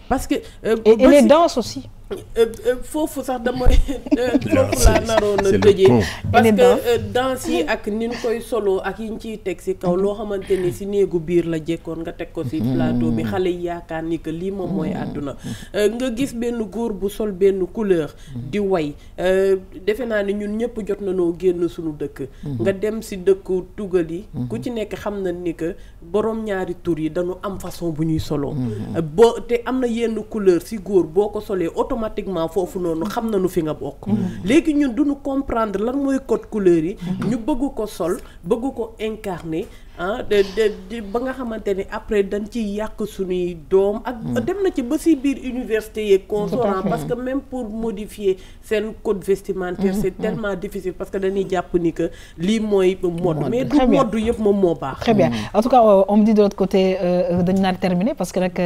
[SPEAKER 2] Parce que
[SPEAKER 1] et les danses aussi.
[SPEAKER 2] foofu sax damay foofu laa naroon a tëjee parce que danse yi ak ni ñu koy solo ak yi ñu ciy teg ci kaw loo xamante ni ci néegu biir la jekkoon nga teg ko ci plateau bi xale yi yaakaar ni que lii moom mooy àdduna nga gis benn góor bu sol benn couleur di way defe naa ni ñun ñëpp jot nañoo génn suñu dëkk nga dem ci dëkku tugal yi ku ci nekk xam na ni que boroom ñaari tur yi dañu am façon bu ñuy solo boo te am na yenn couleur ci góor boo ko solee automatiquement foofu noonu xam nañu fi nga bokk léegi ñun duñu comprendre lan mooy code couleur yi ñu bëgg ko sol bëgg ko incarner de ba nga xamante ne après dañ ciy yàq suñuy doom ak dem na ci ba ci biir université yeeg consorant parce que même pour modifier seen code vestimentaire c'est tellement difficile parce que dañuy jàpp ni que lii mooy mode mais du mode yëpp moom moo baax.
[SPEAKER 1] Très bien en tout cas on me dit de l'autre côté dañu naan terminer parce que rek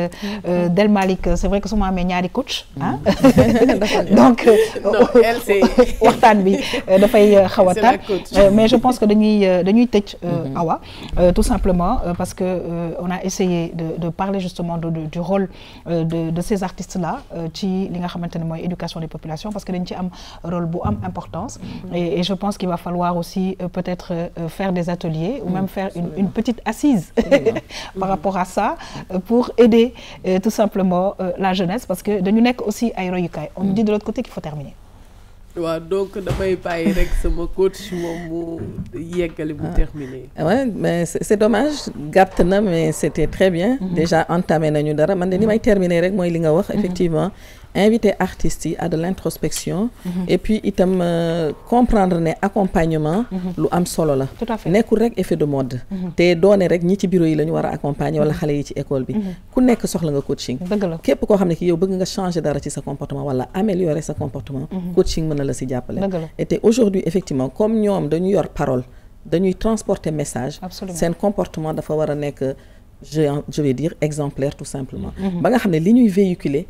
[SPEAKER 1] Del Malick c'est vrai que su ma amee ñaari coach donc waxtaan bi dafay xaw a tar mais je pense que dañuy tëj Awa tout simplement parce que on a essayé de parler justement du rôle de ces artistes-là ci li nga xamante ne mooy éducation des populations parce que dañ ci am rôle bu am importance et je pense qu'il va falloir aussi peut-être faire des ateliers ou même faire une petite assise par rapport à ça pour aider tout simplement la jeunesse parce que dañu nekk aussi ay royukaay on nous dit de l'autre côté qu'il faut terminer.
[SPEAKER 2] waaw donc damay bàyyi rek sama coach moom mu yeggali mu terminer.
[SPEAKER 4] Ouais, mais c'est dommage gàtt na mais c'était très bien. Déjà entamé nañu dara man de ni may terminer rek mooy li nga wax effectivement. Inviter artistes yi à de l'introspection et puis itam comprendre ne accompagnement lu am solo la nekkul rek effet de mode te doone rek ñi ci bureau yi la ñu war a accompagner wala xale yi ci école bi ku nekk soxla nga coaching képp koo xam ne ki yow bëgg nga changer dara ci sa comportement wala améliorer sa comportement coaching mën na la si jàppale et te aujourd'hui effectivement comme ñoom dañu yor parole dañuy transporter message seen comportement dafa war a nekk je vais dire exemplaire tout simplement ba nga xam ne li ñuy véhiculer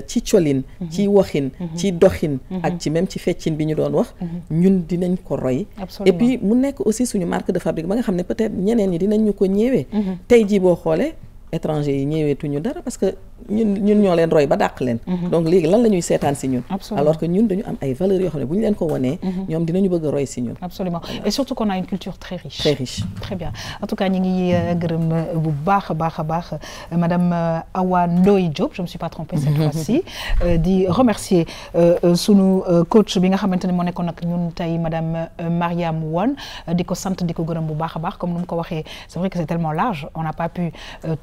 [SPEAKER 4] ci colin ci waxin ci doxin ak ci même ci feccin bi ñu doon wax ñun dinañ ko roy et puis mu nekk aussi suñu marque de fabrique ba nga xam ne peut-être ñeneen ñi dinañ ñu ko ñëwee tey jii boo xoolee étranger yi ñëweetuñu dara parce que ñun ñoo leen roy ba dàq leen donc léegi lan la ñuy seetaan si ñun alors que ñun dañu am ay valeurs yoo xam ne bu ñu leen ko wonee ñoom dinañu bëgg a roy si ñun
[SPEAKER 1] absolument et surtout qu'on a une culture très riche très bien en tout cas ñi ngi gërëm bu baax a baax madame Awa Ndoye Diop je me suis pas trompée cette fois-ci di remercier sunu coach bi nga xamante ne moo nekkoon ak ñun tey madame Mariam Wane di ko sant di ko gërëm bu baax a baax comme nu mu ko waxee c'est vrai que c'est tellement large on n'a pas pu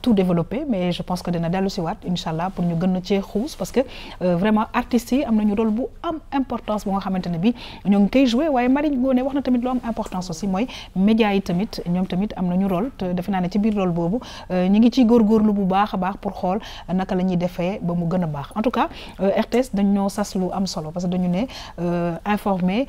[SPEAKER 1] tout développer mais je pense que dina dellu si waat inchallah pour ñu gën a cee xuus parce que vraiment artistes yi am nañu rôle bu am importance bu nga xamante ne bi ñoo ngi koy jouer waaye Marie Ngoné wax na tamit lu am importance aussi mooy médias yi tamit ñoom tamit am nañu rôle te defe naa ne ci biir rôle boobu ñu ngi ciy góorgóorlu bu baax a baax pour xool naka la ñuy defee ba mu gën a baax en tout cas RTS dañoo sas lu am solo parce que dañu ne informer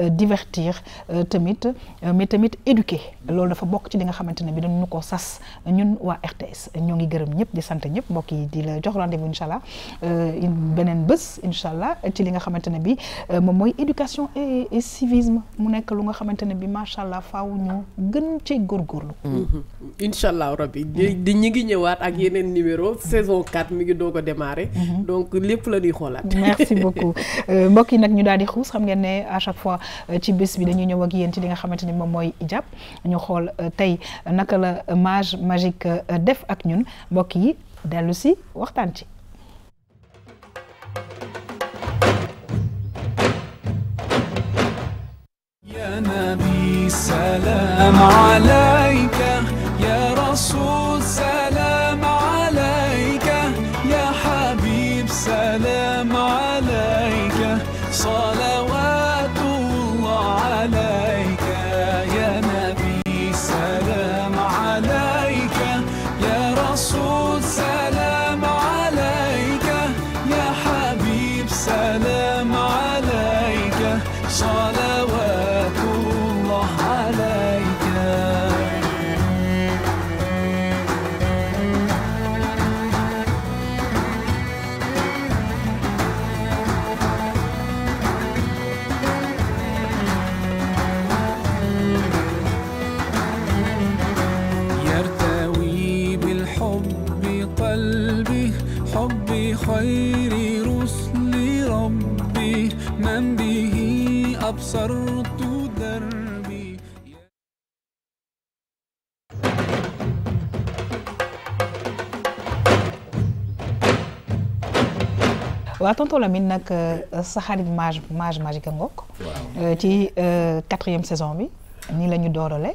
[SPEAKER 1] divertir tamit mais tamit éduquer loolu dafa bokk ci li nga xamante ne bi dañu ko sas ñun waa RTS ñoo ngi gërëm ñëpp di sant ñëpp mbokk yi di la jox rendez-vous inchallah beneen bés inchallah ci li nga xamante ne bi moom mooy éducation et civisme mu nekk lu nga xamante ne bi macha allah faaw ñu gën ci góorgóorlu.
[SPEAKER 2] inchallah rabbi di ñi ngi ñëwaat ak yeneen numéro saison 4 mi ngi doog a démarrer. donc lépp la ñuy xoolaat.
[SPEAKER 1] merci beaucoup mbokk yi nag ñu daal di xuus xam ngeen ne à chaque fois ci bés bi dañuy ñëw ak yéen ci li nga xamante ni moom mooy ijab ñu xool tey naka la mage magique def ak ñun mbokk yi dellu si waxtaan ci.
[SPEAKER 9] يا نبي سلام عليك يا رسول سلام عليك يا حبيب سلام عليك صلوات الله عليك يا نبي سلام عليك يا رسول سلام عليك يا حبيب سلام عليك صلوات الله عليك يرتوي بالحب قلبي حبي خير رسل ربي من به أبصرت دربي.
[SPEAKER 1] waaw tonton Lamine nag sa xarit mage magique ngook ci 4e saison bi nii la ñu doorale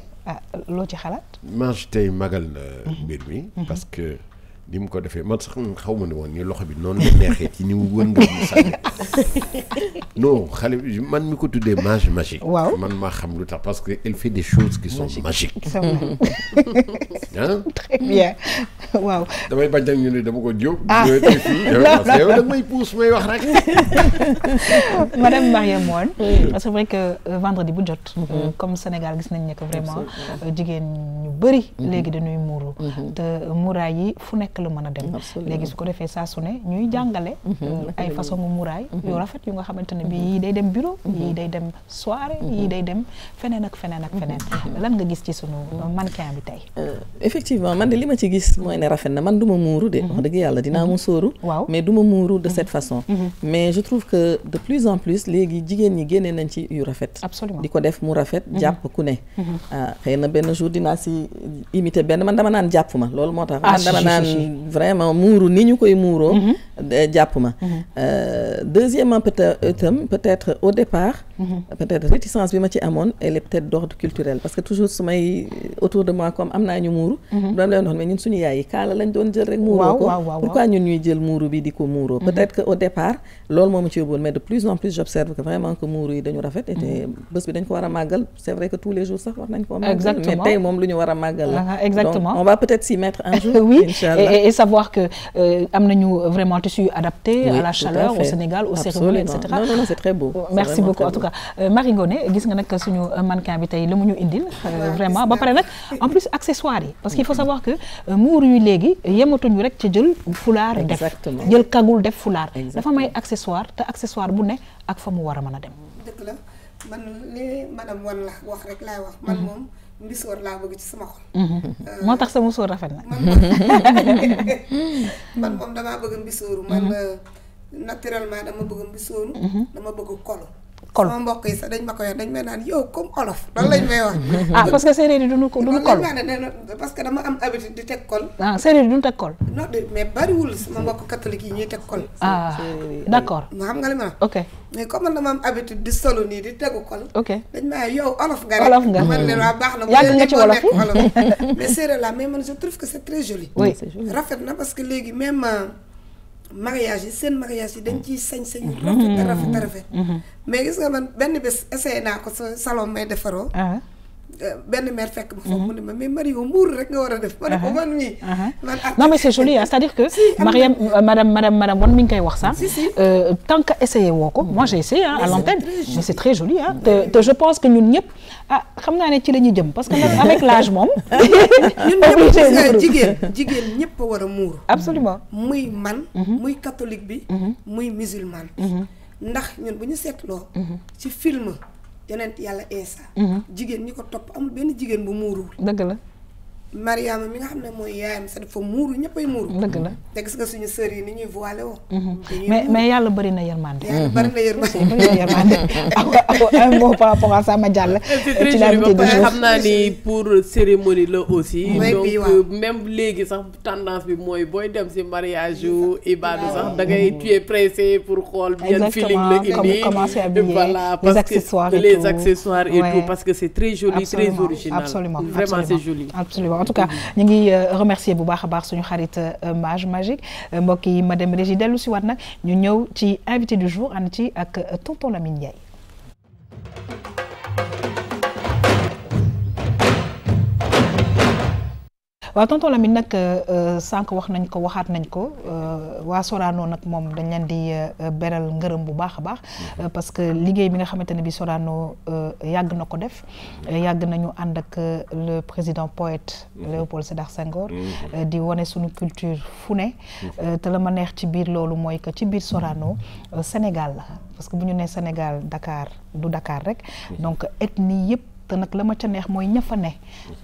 [SPEAKER 1] loo ci xalaat.
[SPEAKER 3] mage tey magal na mbir mi parce que ni mu ko defee man sax xaw ma ne woon ni loxo bi noonu la neexee ci ni mu wëngal mu sànni non xale bi man mi ko tuddee mage magique.
[SPEAKER 1] waaw
[SPEAKER 3] man maa xam lu tax parce que elle fait des choses qui sont magiques.
[SPEAKER 1] c'est vrai.
[SPEAKER 3] ah.
[SPEAKER 1] très bien waaw.
[SPEAKER 3] damay bañ ñu ne dama ko jóg. ñooy tey fii parce que yow da may pousse may wax rek.
[SPEAKER 1] madame Mariam Wane. c'est vrai que vendredi bu jot. comme Sénégal gis nañ ne que vraiment jigéen ñu bëri. léegi dañuy muuru. te muuraay yi fu nekk la mën a dem. léegi su ko defee saa su ne ñuy jàngale. ay façon muuraay yu rafet yu nga xamante ne bii yii day dem bureau. yii day dem soirée. yii day dem feneen ak feneen ak feneen. lan nga gis ci sunu mannequin bi tey.
[SPEAKER 4] effectivement man de li ma ci gis mooy ne rafet na man du ma muuru de. wax dëgg yàlla dinaa mu sóoru.
[SPEAKER 1] waaw
[SPEAKER 4] mais du ma muuru de cette façon. mais je trouve que de plus en plus léegi jigéen ñi génnee nañ ci yu rafet.
[SPEAKER 1] absolument
[SPEAKER 4] di ko def mu rafet. jàpp ku ne. xëy na benn jour dinaa si imiter benn man dama naan jàpp ma loolu moo tax. man dama naan vraiment muuru ni ñu koy muuroo. jàpp ma. deuxièmement peut-être itam peut-être au départ peut-être réticence bi ma ci amoon elle est peut-être d'ordre culturel parce que toujours su may autour de moi comme am naa ñu muuru doon leen wax mais ñun suñu yaay yi kaala lañ doon jël rek muuroo ko pourquoi ñun ñuy jël muuru bi di ko muuroo peut-être que au départ loolu moo ma ci yóbboon mais de plus en plus j'observe que vraiment que muuru yi dañu rafet et bés bi dañ ko war a màggal c'est vrai que tous les jours sax war nañ ko màggal mais tey moom lu ñu war a màggal la
[SPEAKER 1] exactement
[SPEAKER 4] donc on va peut-être s'y mettre un jour
[SPEAKER 1] oui
[SPEAKER 4] Inch'Allah.
[SPEAKER 1] Et savoir que am nañu vraiment tissu adapté à la chaleur au Sénégal aux cérémonies etc.
[SPEAKER 4] non c'est très beau.
[SPEAKER 1] Merci beaucoup en tout cas Marie Ngoné gis nga nag suñu mannequin bi tey la mu ñu indil vraiment ba pare nag en plus accessoires yi parce qu'il faut savoir que muur yu léegi yematuñu rek ci jël fulaar def jël kagul def fulaar dafa may accessoire te accessoire bu ne ak fa mu war a mën a dem.
[SPEAKER 5] dëgg la man li madame Wan la wax rek laay wax man moom mbisoor laa bëgg ci sama xol.
[SPEAKER 1] moo tax sama sóor rafet na.
[SPEAKER 5] man moom damaa bëgg mbisooru man naturellement dama bëgg mbisooru dama bëgg kolu sama mbokk yi sax dañ ma koy wax dañ may naan yow comme olof loolu lañ may wax
[SPEAKER 1] parce que séeréer yi duñu kol
[SPEAKER 5] parce que dama am habitude di teg kol
[SPEAKER 1] séeréer yi duñu teg kol
[SPEAKER 5] non mais bariwul sama mbokk catholique yi ñuy teg kol
[SPEAKER 1] d'accord
[SPEAKER 5] ma xam nga li ma wax
[SPEAKER 1] ok
[SPEAKER 5] mais comme man dama am habitude di solo nii di tegu kol
[SPEAKER 1] ok
[SPEAKER 5] dañ ma yow olof nga rek man leen waa baax na
[SPEAKER 1] yàgg nga ci wolof yi
[SPEAKER 5] mais séeréer la mais man je trouve que c'est très joli rafet na parce que léegi même mariage yi seen mariage yi dañ ciy sañ-sañ rafet mais gis nga man benn bés essayé naa ko sa salon may defaroo benn mère fekk ma foofu mu ne ma mais Mario muur rek nga war a def ma ne ko man mii man
[SPEAKER 1] non mais c'est joli c'est-à-dire que Mariam madame Wan mi ngi koy wax sax tant que essayé woo ko moi j'ai essayé à l'antenne mais c'est très joli te je pense que ñun ñëpp xam naa ne ci la ñuy jëm parce que nag avec l'âge moom
[SPEAKER 5] ñun ñëpp jigéen ñëpp a war a muur
[SPEAKER 1] absolument
[SPEAKER 5] muy man muy catholique bi muy musulman ndax ñun bu ñu seetloo ci film yonent yàlla Eesa jigéen ñi ko topp amul benn jigéen bu muuruwul
[SPEAKER 1] dëgg la
[SPEAKER 5] Mariama mi nga xam ne mooy yaayam sa dafa muuru ñëppay muuru
[SPEAKER 1] dëgg la
[SPEAKER 5] te gis nga suñu sœur yi ni ñuy voilé woo
[SPEAKER 1] mais yàlla bëri na yërmande
[SPEAKER 5] yàlla bëri na yërmande
[SPEAKER 1] un mot par rapport à ça ma jàll
[SPEAKER 2] ci l'invité du jour xam naa ni pour cérémonie la aussi donc même léegi sax tendance bi mooy booy dem si mariage yu ibaadu sax da ngay tu es pressé pour xool bien feeling la indi voilà parce que les accessoires et tout parce que c'est très joli très original
[SPEAKER 1] absolument
[SPEAKER 2] vraiment c'est joli
[SPEAKER 1] absolument en tout cas ñu ngi remercier bu baax a baax suñu xarit Mage Magique mbokk yi ma dem régie dellu si waat nag ñu ñëw ci invité du jour ànd ci ak tonton Lamine Ndiaye. waaw tonton Lamine nag sànq wax nañ ko waxaat nañ ko waa Sorano nag moom dañ leen di beral ngërëm bu baax a baax parce que liggéey bi nga xamante ne bi Sorano yàgg na ko def yàgg nañu ànd ak le président poète Léopold Sédar Senghor di wane suñu culture fu ne te la ma neex ci biir loolu mooy que ci biir Sorano Sénégal la parce que bu ñu nee Sénégal Dakar du Dakar rek donc ethnie yëpp te nag la ma ca neex mooy ña fa ne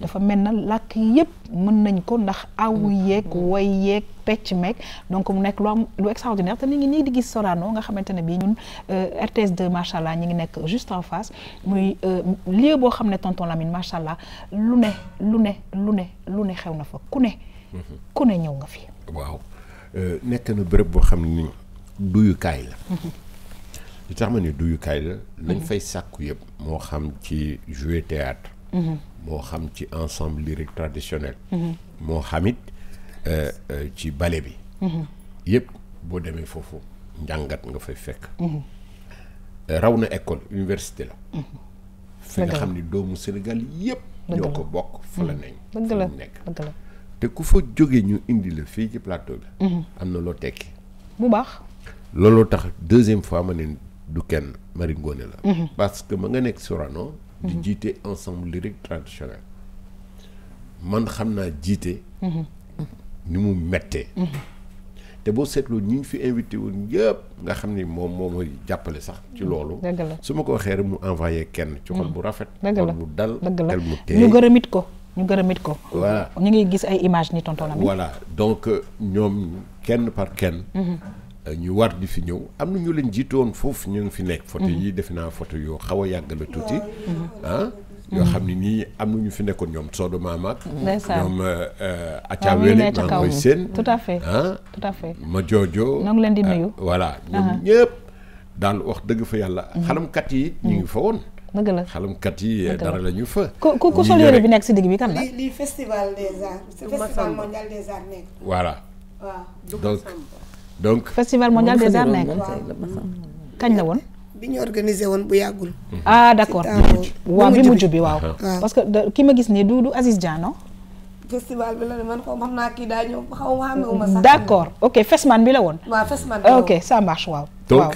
[SPEAKER 1] dafa mel na làkk yëpp mën nañ ko ndax awu yeeg way yeeg pecc meeg donc mu nekk lu extraordinaire te ni ngi nii di gis Sorano nga xamante ne bii ñun RTS 2 macha allah ñi ngi nekk juste en face muy lieu boo xam ne tonton Lamine macha allah lu ne xew na fa ku ne ñëw nga fi.
[SPEAKER 3] waaw nekk na bërëb boo xam ni duyukaay la. li tax ma ni duyukaay la lañ fay sàkku yëpp moo xam ci jouer théâtre moo xam ci ensemble lyrique traditionnel moo xamit ci ballet bi yëpp boo demee foofu njàngat nga fay fekk raw na école université la fi nga xam ni doomu Sénégal yëpp ñoo ko bokk fa la nekk te ku fa jóge ñu indi la fii ci plateau bi am na loo tekki
[SPEAKER 1] bu baax
[SPEAKER 3] looloo tax deuxième fois ma ne du kenn Marie Ngoné la parce que ma nga nekk Sorano di jiite ensemble lyrique traditionnel man xam naa jiite ni mu mettee te boo seetloo ñi ñu fi invité woon yëpp nga xam ni moom moo mooy jàppale sax ci loolu su ma ko waxee rek mu envoyé kenn ci xol bu rafet xol bu dal xel mu teey
[SPEAKER 1] ñu gërëmit ko
[SPEAKER 3] voilà
[SPEAKER 1] ñu ngi gis ay image ni tonton Lamine
[SPEAKER 3] voilà donc ñoom kenn par kenn ñu war di fi ñëw am na ñu leen jiitoon foofu ñu ngi fi nekk photo yi defe naa photo yoo xaw a yàgg la tuuti yoo xam ne nii am na ñu fi nekkoon ñoom Sodo Mamak ñoom Acha Wele maa ngi koy seen
[SPEAKER 1] tout à fait tout à fait
[SPEAKER 3] ma joojo
[SPEAKER 1] ñoo ngi leen di nuyu
[SPEAKER 3] voilà ñoom ñëpp daal wax dëgg fa yàlla. xalamkat yi ñu ngi fa woon.
[SPEAKER 1] dëgg la
[SPEAKER 3] xalamkat yi dara la ñu fa.
[SPEAKER 1] ku sol yére bi nekk si digg bi kan la.
[SPEAKER 5] lii festival des arts. festival mondial des arts nekk.
[SPEAKER 3] voilà.
[SPEAKER 5] waaw
[SPEAKER 3] donc.
[SPEAKER 1] festival mondial des arts nekk. kañ la woon.
[SPEAKER 5] bi ñu organisé woon bu yàggul.
[SPEAKER 1] ah d'accord waaw bi mujj bi waaw. parce que ki ma gis nii du Aziz Diano.
[SPEAKER 5] festival bi la ne man xam naa kii daa ñëw xaw ma xamewuma sax.
[SPEAKER 1] d'accord ok Fesman bi la woon.
[SPEAKER 5] waaw Fesman bi la woon
[SPEAKER 1] ok ça marche waaw.
[SPEAKER 3] donc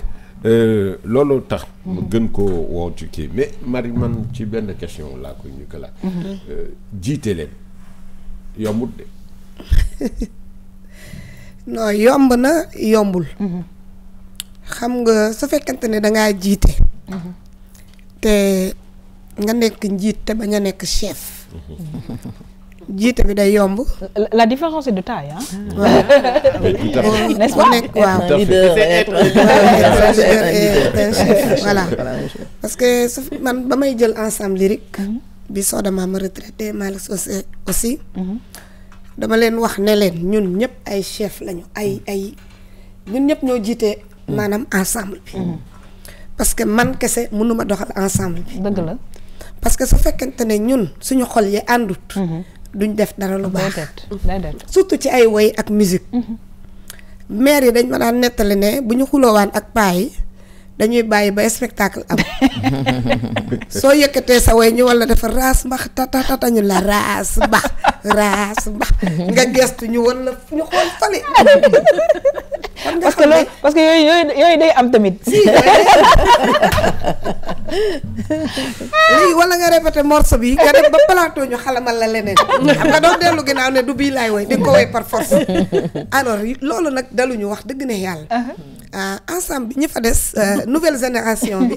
[SPEAKER 3] loolu tax. ma gën koo woo ci kii mais Marie man ci benn question laa ko ñu ko la. jiite leen yombut de.
[SPEAKER 5] non yomb na yombul. xam nga su fekkante ne dangaa jiite. te nga nekk njiit te bañ a nekk chef. jiite bi day yomb.
[SPEAKER 1] la différence est de taille hein.
[SPEAKER 5] n'est-ce pas nekk waaw. voilà parce que su man ba may jël ensemble lyrique. bi Soda Mama retraité Malick Socé aussi. dama leen wax ne leen ñun ñëpp ay chef lañu ay ñun ñëpp ñoo jiite. maanaam ensemble bi. parce que man kese mënuma doxal ensemble bi.
[SPEAKER 1] dëgg la.
[SPEAKER 5] parce que su fekkente ne ñun suñu xol yi àndut. duñ def dara lu baax. surtout ci ay woy ak musique. maire yi dañ ma daan nettali ne bu ñu xuloowaan ak paa yi dañuy bàyyi ba spectacle am. soo yëkkatee sa woy ñu wala dafa raas mbax tata ñu la raas mbax nga gestu ñu wala fu ñu xool fale.
[SPEAKER 1] parce que yooyu day am tamit.
[SPEAKER 5] léegi wala nga répété morceau bi nga dem ba plateau ñu xalamal la leneen. xam nga doo dellu ginnaaw ne du bii laay woy di nga ko woy par force. alors loolu nag daluñu wax dëgg ne yàlla. ensemble bi ñi fa des nouvelle génération bi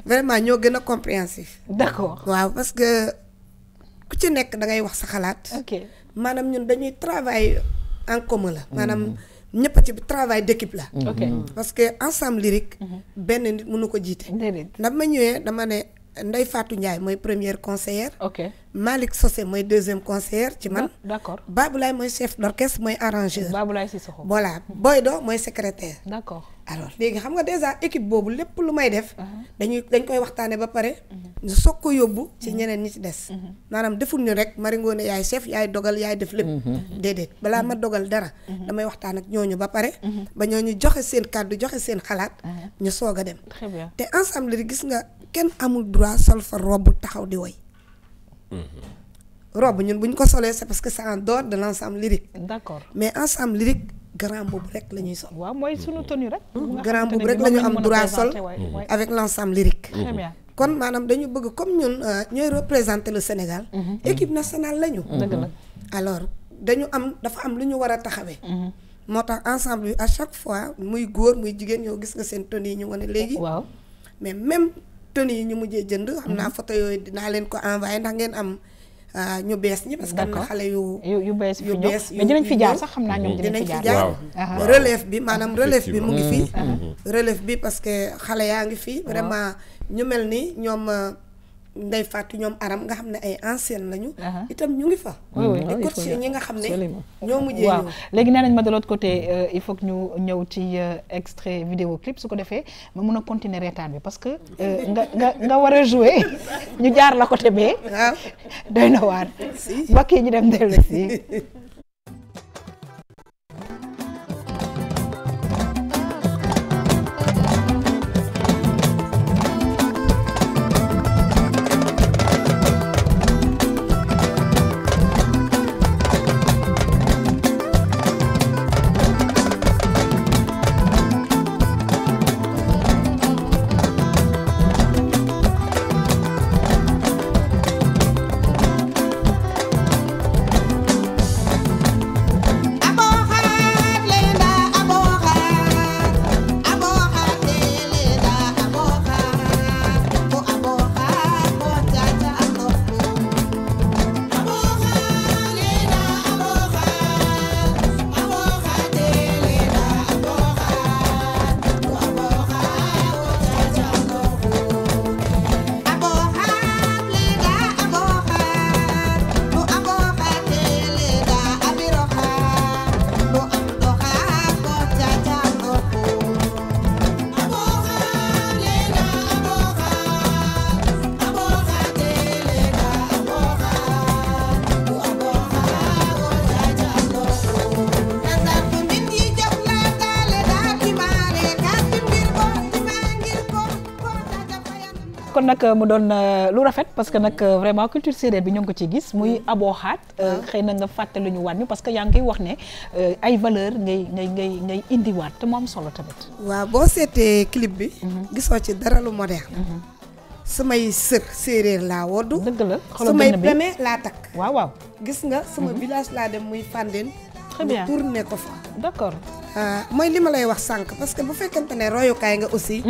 [SPEAKER 5] vraiment ñoo gën a compréhensif.
[SPEAKER 1] d'accord
[SPEAKER 5] waaw parce que ku ci nekk da ngay wax sa xalaat.
[SPEAKER 1] ok
[SPEAKER 5] maanaam ñun dañuy travail en commun la. maanaam ñëpp ci travail d'équipe la.
[SPEAKER 1] ok
[SPEAKER 5] parce que ensemble lyrique. benn nit mënu ko jiite. ndax ma ñëwee dama ne Ndeye Fatou Ndiaye mooy première conseillère.
[SPEAKER 1] ok
[SPEAKER 5] Malick Socé mooy deuxième conseillère ci man.
[SPEAKER 1] d'accord
[SPEAKER 5] Baboulaye mooy chef d'orchestre mooy arrangeur.
[SPEAKER 1] Baboulaye Sissoko.
[SPEAKER 5] voilà Boydo mooy secrétaire.
[SPEAKER 1] d'accord
[SPEAKER 5] alors léegi xam nga déjà équipe boobu lépp lu may def. dañ koy waxtaane ba pare. ñu soog ko yóbbu ci ñeneen ñi ci des. maanaam deful ñu rek Marie Ngoné yaay chef yaay dogal yaay def lépp. déedéet balaa ma dogal dara. damay waxtaan ak ñooñu ba pare. ba ñooñu joxe seen kàddu joxe seen xalaat. ñu soog a dem.
[SPEAKER 1] très bien
[SPEAKER 5] te ensemble li gis nga kenn amul droit sol fa robe taxaw di woy. robe ñun bu ñu ko solee c'est parce que c'est en dehors de l'ensemble lyrique.
[SPEAKER 1] d'accord
[SPEAKER 5] mais ensemble lyrique grand boobu rek la ñuy sol.
[SPEAKER 1] waaw mooy sunu tenue rek.
[SPEAKER 5] grand boobu rek la ñu am droit sol avec l'ensemble lyrique.
[SPEAKER 1] très bien
[SPEAKER 5] kon maanaam dañu bëgg comme ñun ñooy représenter le Sénégal. équipe nationale la ñu.
[SPEAKER 1] dëgg la
[SPEAKER 5] alors dafa am lu ñu war a taxawee. moo tax ensemble bi à chaque fois muy góor muy jigéen ñoo gis nga seen tenue yi ñu wane léegi.
[SPEAKER 1] waaw
[SPEAKER 5] mais même tenue yi ñu mujjee jënd. xam naa photo yooyu dinaa leen ko envoyer ndax ngeen am. ñu bees ñi parce que am na xale
[SPEAKER 1] yu bees fi ñëw mais dinañ fi jaar sax xam naa ñoom dinañ fi jaar
[SPEAKER 5] relève bi maanaam relève bi mu ngi fii relève bi parce que xale yaa ngi fii vraiment ñu mel ni ñoom Ndeye Fatou ñoom Aram nga xam ne ay anciennes lañu itam ñu ngi fa di coach ñi nga xam ne ñoo mujjee
[SPEAKER 1] waaw léegi nee nañ ma de l'autre côté il faut que ñu ñëw ci extrait vidéo clip su ko defee ma mun a continuer reetaan bi parce que nga war a jouer ñu jaar la côté bee
[SPEAKER 5] waaw
[SPEAKER 1] doy na waar mbokk yi ñu dem dellu si kon nag mu doon lu rafet parce que nag vraiment culture séeréer bi ñoo ngi ko ci gis muy abooxaat xëy na nga fàttali ñu waat ñu parce que yaa ngi koy wax ne ay valeur ngay indiwaat te mu am solo tamit.
[SPEAKER 5] waaw boo seetee clip bi. gisoo ci dara lu moderne. samay sër séeréer laa woddu.
[SPEAKER 1] dëgg la
[SPEAKER 5] samay peme laa takk.
[SPEAKER 1] waaw.
[SPEAKER 5] gis nga sama village laa dem muy Fandène.
[SPEAKER 1] très bien
[SPEAKER 5] mu tourné ko fa.
[SPEAKER 1] d'accord.
[SPEAKER 5] mooy li ma lay wax sànq parce que bu fekkente ne royukaay nga aussi.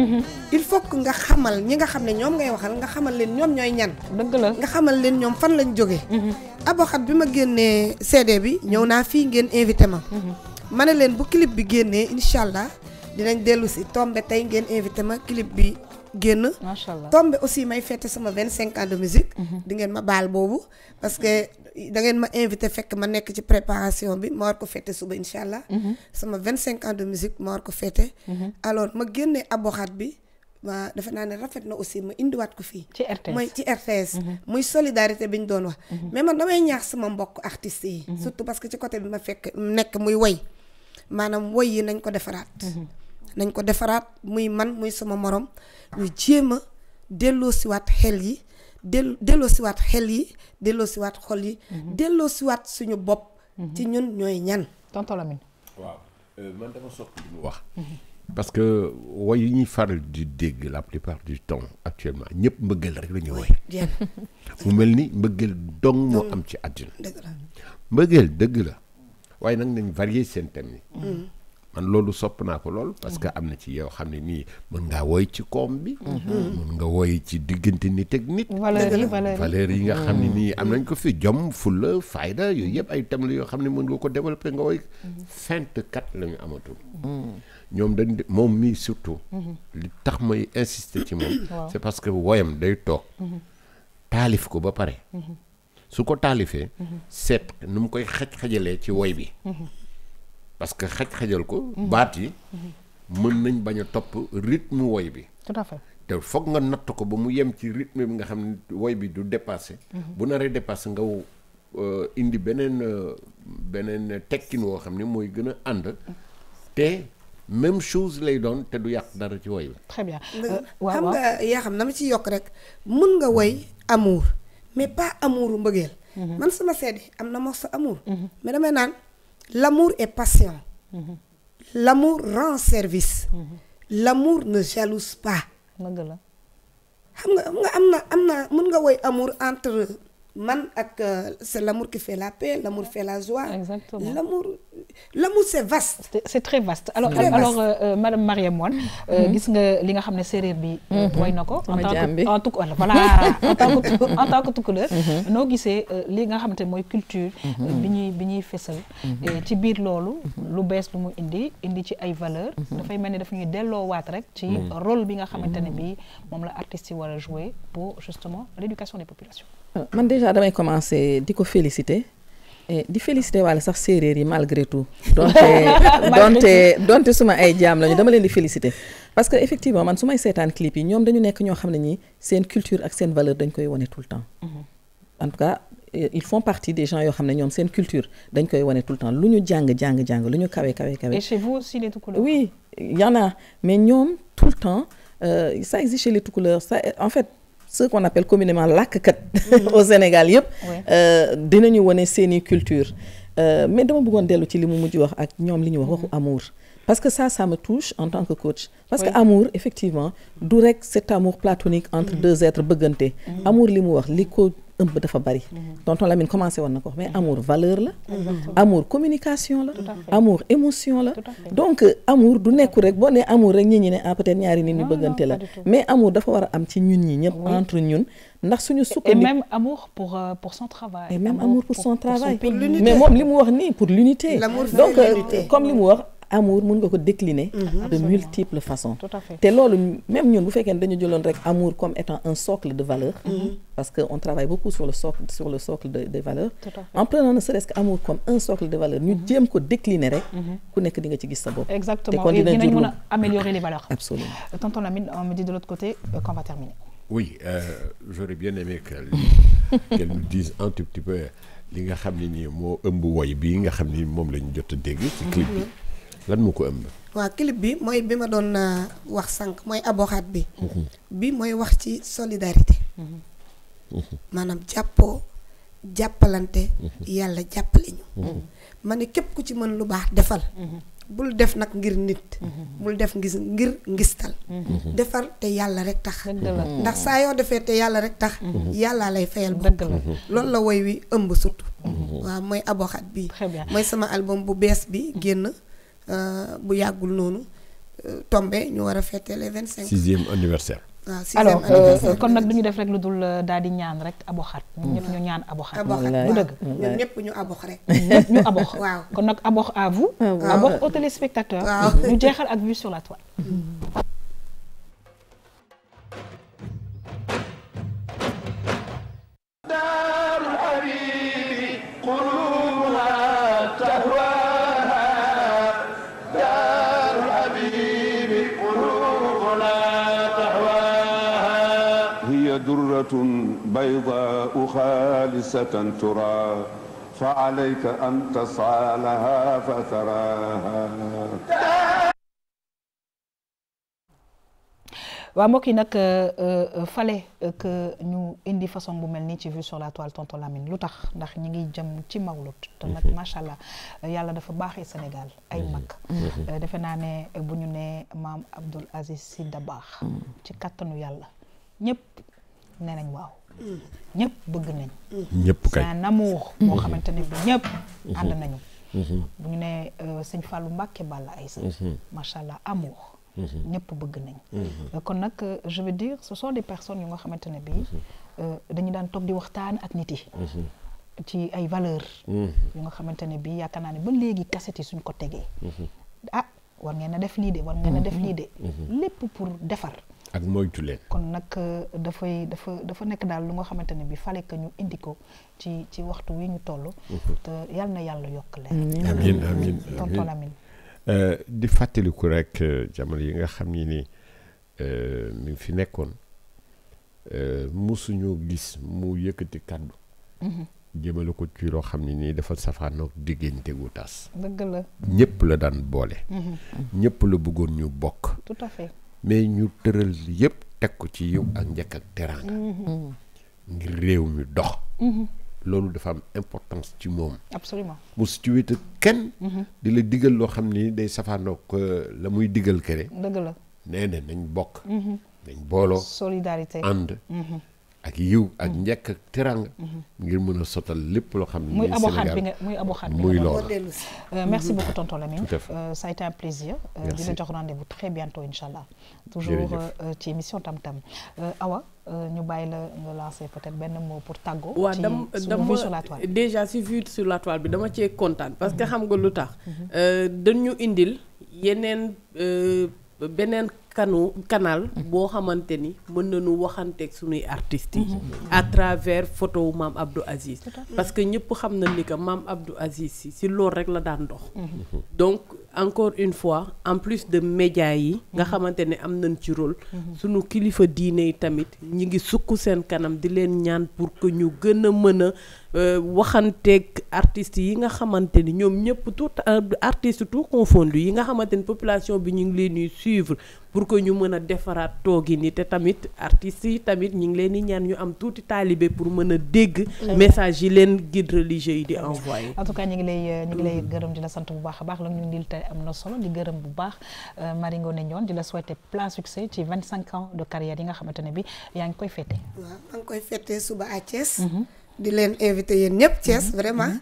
[SPEAKER 5] il faut que nga xamal ñi nga xam ne ñoom ngay waxal nga xamal leen ñoom ñooy ñan.
[SPEAKER 1] dëgg la
[SPEAKER 5] nga xamal leen ñoom fan lañ jógee. aboxat bi ma génnee CD bi ñëw naa fii ngeen invité ma. ma ne leen bu clip bi génnee incha allah dinañ dellu si tombé tey ngeen invité ma clip bi génn.
[SPEAKER 1] macha allah
[SPEAKER 5] tombé aussi may fêté sama 25 ans de musique. di ngeen ma baal boobu parce que. da ngeen ma invité fekk ma nekk ci préparation bi ma war ko fêté suba incha allah. sama 25 ans de musique ma war ko fêté. alors ma génnee aboxaat bi ma defe naa ne rafet na aussi ma indiwaat ko fii.
[SPEAKER 1] ci RTS
[SPEAKER 5] mooy ci RTS. muy solidarité bi ñu doon wax. mais man damay ñaax sama mbokk artistes yi. surtout parce que ci côté bi ma fekk nekk muy woy maanaam woy yi nañ ko defaraat. nañ ko defaraat muy man muy sama morom ñu jéem a delloosiwaat xel yi. delloosiwaat xel yi delloosiwaat xol yi. delloosiwaat suñu bopp. ci ñun ñooy ñan.
[SPEAKER 1] tonton Lamine.
[SPEAKER 3] waaw man dama sopp li mu wax. parce que woy yi ñuy faral di dégg la plupart du temps actuellement ñëpp mbëggeel rek la ñuy woy. mu mel ni mbëggeel dong moo am ci àddina.
[SPEAKER 5] dëgg la
[SPEAKER 3] mbëggeel dëgg la waaye nag nañ varier seen thème yi. man loolu sopp naa ko lool parce que am na ci yow xam ne nii mën ngaa woy ci koom bi. mën nga woy ci diggante nit ak nit. valeur yi nga xam ne nii am nañ ko fi jom fulla fayda yooyu yëpp ay thèmes la yoo xam ne mën nga ko développer nga woy. fentkat la ñu amatul. ñoom dañ moom mii surtout. li tax may insister ci moom. c'est parce que woyam day toog. taalif ko ba pare. su ko taalifee. seet nu mu koy xajalee ci woy bi. parce que xajal ko baat yi mën nañ bañ a topp rythme woy bi.
[SPEAKER 1] tout à fait
[SPEAKER 3] te foog nga natt ko ba mu yem ci rythme bi nga xam ne woy bi du dépassé. bu naree dépassé nga indi beneen tekkin woo xam ne mooy gën a ànd te même chose lay doon te du yàq dara ci woy bi.
[SPEAKER 1] très bien
[SPEAKER 5] xam nga yaa xam na ma ci yokk rek mun nga woy amour mais pas amouru mbëggeel. man sama seede am na morceau amour. mais damay naan. L'amour est patient. L'amour rend service. L'amour ne jalouse pas. xam nga am na mën nga woy amour entre man ak c'est l'amour qui fait la paix, l'amour fait la joie.
[SPEAKER 1] Exactement.
[SPEAKER 5] L'amour c'est vaste.
[SPEAKER 1] C'est très vaste. Alors madame Mariam Wane gis nga li nga xam ne séeréer bi woy na ko en tout cas voilà en tant que tukkuleur noo gisee li nga xamante mooy culture bi ñuy fësal ci biir loolu lu bees lu mu indi ci ay valeur dafay mel ni daf ñuy delloowaat rek ci rôle bi nga xamante ne bi moom la artistes yi war a jouer pour justement l'éducation des populations.
[SPEAKER 4] man déjà damay commencer di ko féliciter di féliciter walla sax séeréer yi malgré tout donte suma ay jaam lañu dama leen di féliciter parce que effectivement man su may seetaan clip yi ñoom dañu nekk ñoo xam ne ñi seen culture ak seen valeur dañ koy wane tout le temps en tout cas ils font partie des gens yoo xam ne ñoom seen culture dañ koy wane tout le temps lu ñu jàng lu ñu kawe.
[SPEAKER 1] Et chez vous aussi les Toucouleurs?
[SPEAKER 4] Oui, il y en a mais ñoom tout le temps ça existe chez les Toucouleurs ça en fait ce qu'on appelle communément làkkat au Sénégal yëpp dinañu wane seeni culture mais dama bëggoon dellu ci li mu mujj wax ak ñoom li ñu wax waxu amour parce que ça me touche en tant que coach parce que amour effectivement du rek cet amour platonique entre deux êtres bëggante amour li mu wax li ko ëmb dafa bari tonton Lamine commencé woon na ko wax mais amour valeur la amour communication la amour émotion la donc amour du nekku rek boo nee amour rek ñi ne peut-être ñaari nit ñu bëggante la mais amour dafa war a am ci ñun ñi ñëpp entre ñun ndax suñu sukkandiku
[SPEAKER 1] et même amour pour son travail
[SPEAKER 4] et même amour pour son travail mais moom li mu wax nii pour l'unité donc comme li mu wax amour mën nga ko décliner de multiples façons te loolu même ñun bu fekkee ne dañu jëloon rek amour comme étant un socle de valeurs parce que on travaille beaucoup sur le socle des valeurs en prenant ne serait-ce que amour comme un socle de valeurs ñu jéem ko décliner rek ku nekk di nga ci gis sa bopp
[SPEAKER 1] exactement et dinañ mën a améliorer les valeurs
[SPEAKER 4] absolument
[SPEAKER 1] tonton Lamine on me dit de l'autre côté qu'on va terminer
[SPEAKER 3] oui j'aurais bien aimé qu'elle nous dise un tout petit peu li nga xam ne nii moo ëmb woy bi nga xam ni moom lañu jot a dégg ci clip bi lan moo ko ëmb.
[SPEAKER 5] waaw clip bi mooy bi ma doon wax sànq mooy aboxaat bi. bi mooy wax ci solidarité. maanaam jàppoo jàppalante. yàlla jàppale ñu. ma ne képp ku ci mën lu baax defal. bul def nag ngir nit. bul def ngir ngistal. defal te yàlla rek tax. ndax saa yoo defee te yàlla rek tax. yàllaa lay fayal bopp. loolu la woy wi ëmb surtout. waaw mooy aboxaat bi mooy sama album bu bees bi génn bu yàggul noonu tombé ñu war a fêter les 25.
[SPEAKER 3] 6e anniversaire.
[SPEAKER 5] waaw 6e anniversaire
[SPEAKER 1] kon nag du ñu def rek lu dul daal di ñaan rek aboxaat ñun ñëpp ñu ñaan aboxaat.
[SPEAKER 5] aboxaat
[SPEAKER 1] bu dëgg
[SPEAKER 5] ñun ñëpp ñu abox rek.
[SPEAKER 1] ñëpp ñu abox.
[SPEAKER 5] waaw
[SPEAKER 1] kon nag abox à vous. abox aux téléspectateurs. ñu jeexal ak vue sur la toile.
[SPEAKER 10] درة بيضاء خالصة ترى فعليك أن تسعى لها فتراها.
[SPEAKER 1] waaw mbokk yi nag fallait que ñu indi façon bu mel nii ci vue sur la toile tonton Lamine lu tax ndax ñi ngi jëm ci mawlud te nag macha allah yàlla dafa baaxee Sénégal ay mag. defe naa ne bu ñu nee maam Abdoul Aziz Sy Dabakh ci kattanu yàlla ñëpp nee nañ waaw. ñëpp bëgg nañ.
[SPEAKER 3] ñëpp kay
[SPEAKER 1] c'est un amour boo xamante ne bi ñëpp ànd nañu. bu ñu nee sëñ Fallou Mbacké Balla Aïssa. macha allah amour. ñëpp bëgg nañ. kon nag je veux dire ce sont des personnes yu nga xamante ne bii dañu daan toog di waxtaan ak nit yi. ci ay valeurs. yu nga xamante ne bii yaakaar naa ne ba léegi cassette yi suñ ko tegee. ah war ngeen a def lii de war ngeen a def lii de. lépp pour defar.
[SPEAKER 3] ak moytu leen.
[SPEAKER 1] kon nag dafa nekk daal lu nga xamante ne bi fallait que ñu indi ko ci waxtu wi ñu toll. te yal na yàlla yokk leen.
[SPEAKER 3] amiin amiin
[SPEAKER 1] tonton Lamine.
[SPEAKER 3] di fàttaliku rek jamono yi nga xam ni mi ngi fi nekkoon musuñu gis mu yëkkati kàddu. jëmale ko ci loo xam ne nii dafa safaanoog diggante gu tas.
[SPEAKER 1] dëgg la.
[SPEAKER 3] ñëpp la daan boole. ñëpp la bëggoon ñu bokk.
[SPEAKER 1] tout à fait.
[SPEAKER 3] mais ñu tëral yëpp teg ko ci yiw ak njëkk ak teraanga. ngir réew mi dox. loolu dafa am importance ci moom.
[SPEAKER 1] absolument
[SPEAKER 3] mosu ci wéet kenn. di la digal loo xam ni day safaanoog la muy digal kere.
[SPEAKER 1] dëgg la.
[SPEAKER 3] nee na nañ bokk. nañ booloo.
[SPEAKER 1] solidarité
[SPEAKER 3] ànd. ak yiw ak njëkk ak teraanga. ngir mën a sotal lépp loo xam ne.
[SPEAKER 1] muy aboxaat bi nga muy aboxaat bi nga.
[SPEAKER 3] muy loolu.
[SPEAKER 1] merci beaucoup tonton Lamine.
[SPEAKER 3] tout à fait.
[SPEAKER 1] ça a été un plaisir.
[SPEAKER 3] Merci.
[SPEAKER 1] di la jox rendez-vous très bientôt inchallah. toujours ci émission Tam Tam. Awa ñu bàyyi la nga lancer peut-être benn mot pour tàggoo.
[SPEAKER 2] waaw
[SPEAKER 1] ci
[SPEAKER 2] dama
[SPEAKER 1] vue sur la toile.
[SPEAKER 2] déjà si vue sur la toile bi dama cee kontaan parce que xam nga lu tax. dañu indil yeneen beneen canal boo xamante ni mën nañu waxanteeg suñuy artistes yi. à travers photo wu maam Abdou Aziz. parce que ñëpp xam na ni que maam Abdou Aziz si loolu rek la daan dox. donc encore une fois en plus de médias yi nga xamante ne am nañ ci rôle. suñu kilifa diine yi tamit ñi ngi sukk seen kanam di leen ñaan pour que ñu gën a mën a waxanteeg artistes yi nga xamante ni ñoom ñëpp tout artistes tout confondu yi nga xamante ni population bi ñu ngi leen di suivre pour que ñu mën a defaraat toogi ni te tamit artistes yi tamit ñu ngi leen di ñaan ñu am tuuti taalibe pour mën a dégg message yi leen guide religieux yi di envoyé.
[SPEAKER 1] en tout cas ñu ngi lay gërëm di la sant bu baax a baax la ñu ndil te am na solo di gërëm bu baax Marie Ngoné Ndione di la souhaiter plein succès ci 25 ans de carrière yi nga xamante ne bi yaa ngi koy fêté.
[SPEAKER 5] waaw maa ngi koy fêté suba à Thiès. di leen invité yéen ñëpp Thiès vraiment.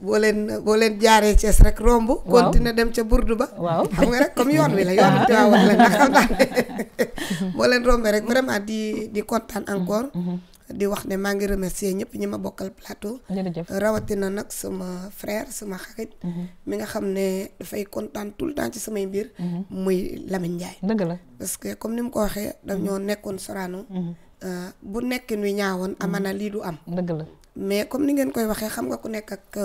[SPEAKER 5] boo leen jaaree Thiès rek romb. continuer dem ca burdu ba.
[SPEAKER 1] waaw
[SPEAKER 5] xam nga rek comme yoon wi la yoonu Tiwaawan la ndax xam naa boo leen rombee rek vraiment di kontaan encore. di wax ne maa ngi remercier ñëpp ñi ma bokkal plateau.
[SPEAKER 1] jërëjëf
[SPEAKER 5] rawatina nag sama frère sama xarit. mi nga xam ne dafay kontaan tout le temps ci samay mbir. muy Lamine Ndiaye.
[SPEAKER 1] dëgg la
[SPEAKER 5] parce que comme ni mu ko waxee dañoo nekkoon Sorano. bu nekkin wi ñaawoon amana lii du am.
[SPEAKER 1] dëgg la
[SPEAKER 5] mais comme ni ngeen koy waxee xam nga ku nekk ak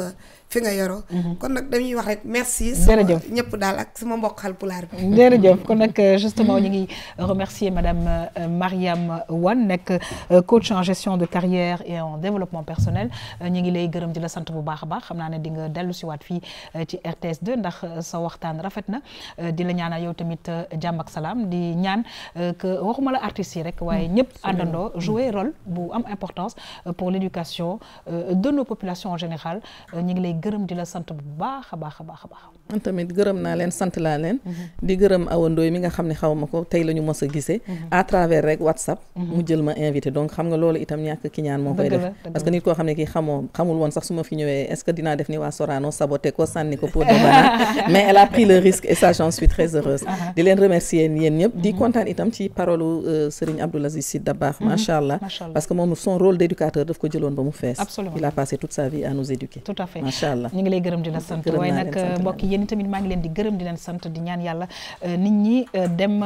[SPEAKER 5] fi nga yoroo. kon nag dañuy wax rek merci.
[SPEAKER 1] jërëjëf
[SPEAKER 5] ñëpp daal ak sama mbokk Haalpulaar bi.
[SPEAKER 1] jërëjëf kon nag justement ñu ngi remercier madame Mariam Wane nekk coach en gestion de carrière et en développement personnel ñu ngi lay gërëm di la sant bu baax a baax xam naa ne di nga dellu si waat fii ci RTS 2 ndax sa waxtaan rafet na di la ñaanal yow tamit jàmm ak salaam di ñaan que waxuma la artistes yi rek waaye ñëpp àndandoo jouer rôle bu am importance pour l'éducation de nos populations en général ñu ngi lay gërëm di la sant bu baax a baax a baax a baax.
[SPEAKER 4] man tamit gërëm naa leen sant laa leen. di gërëm Awa Ndoye mi nga xam ne xaw ma ko tey la ñu mos a gisee. à travers rek WhatsApp. mu jël ma invité donc xam nga loolu itam ñàkk ki ñaan moo koy def. parce que nit koo xam ne kii xamul woon sax su ma fi ñëwee est-ce que dinaa def ni waa Sorano saboté ko sànni ko pour de banane mais elle a pris le risque et ça j'en suis très heureuse. di leen remercier yéen ñëpp di kontaan itam ci parole Serigne Abdoul Aziz Sy Dabakh macha allah parce que moom son rôle d'éducateur daf ko jëloon ba mu fees. il a passé toute sa vie à nous éduquer.
[SPEAKER 1] tout à fait
[SPEAKER 4] macha allah
[SPEAKER 1] ñu ngi lay gërëm di la sant waaye nag mbokk yéen tamit maa ngi leen di gërëm di leen sant di ñaan yàlla nit ñi dem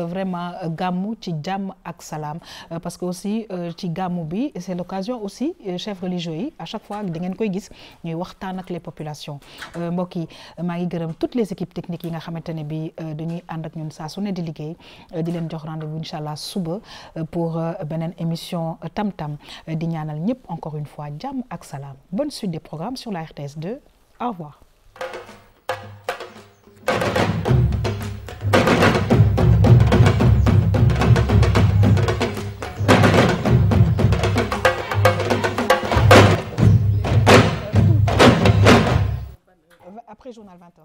[SPEAKER 1] vraiment gàmmu ci jàmm ak salaam parce que aussi ci gàmmu bi c'est l'occasion aussi chefs religieux yi à chaque fois da ngeen koy gis ñuy waxtaan ak les populations mbokk yi maa ngi gërëm toutes les équipes techniques yi nga xamante ne bi dañuy ànd ak ñun saa su ne di liggéey di leen jox rendez-vous incha allah suba pour beneen émission tam-tam di ñaanal ñëpp encore une fois jàmm ak salaam bonne suite des programmes sur la RTS 2 au revoir. Après journal 20h.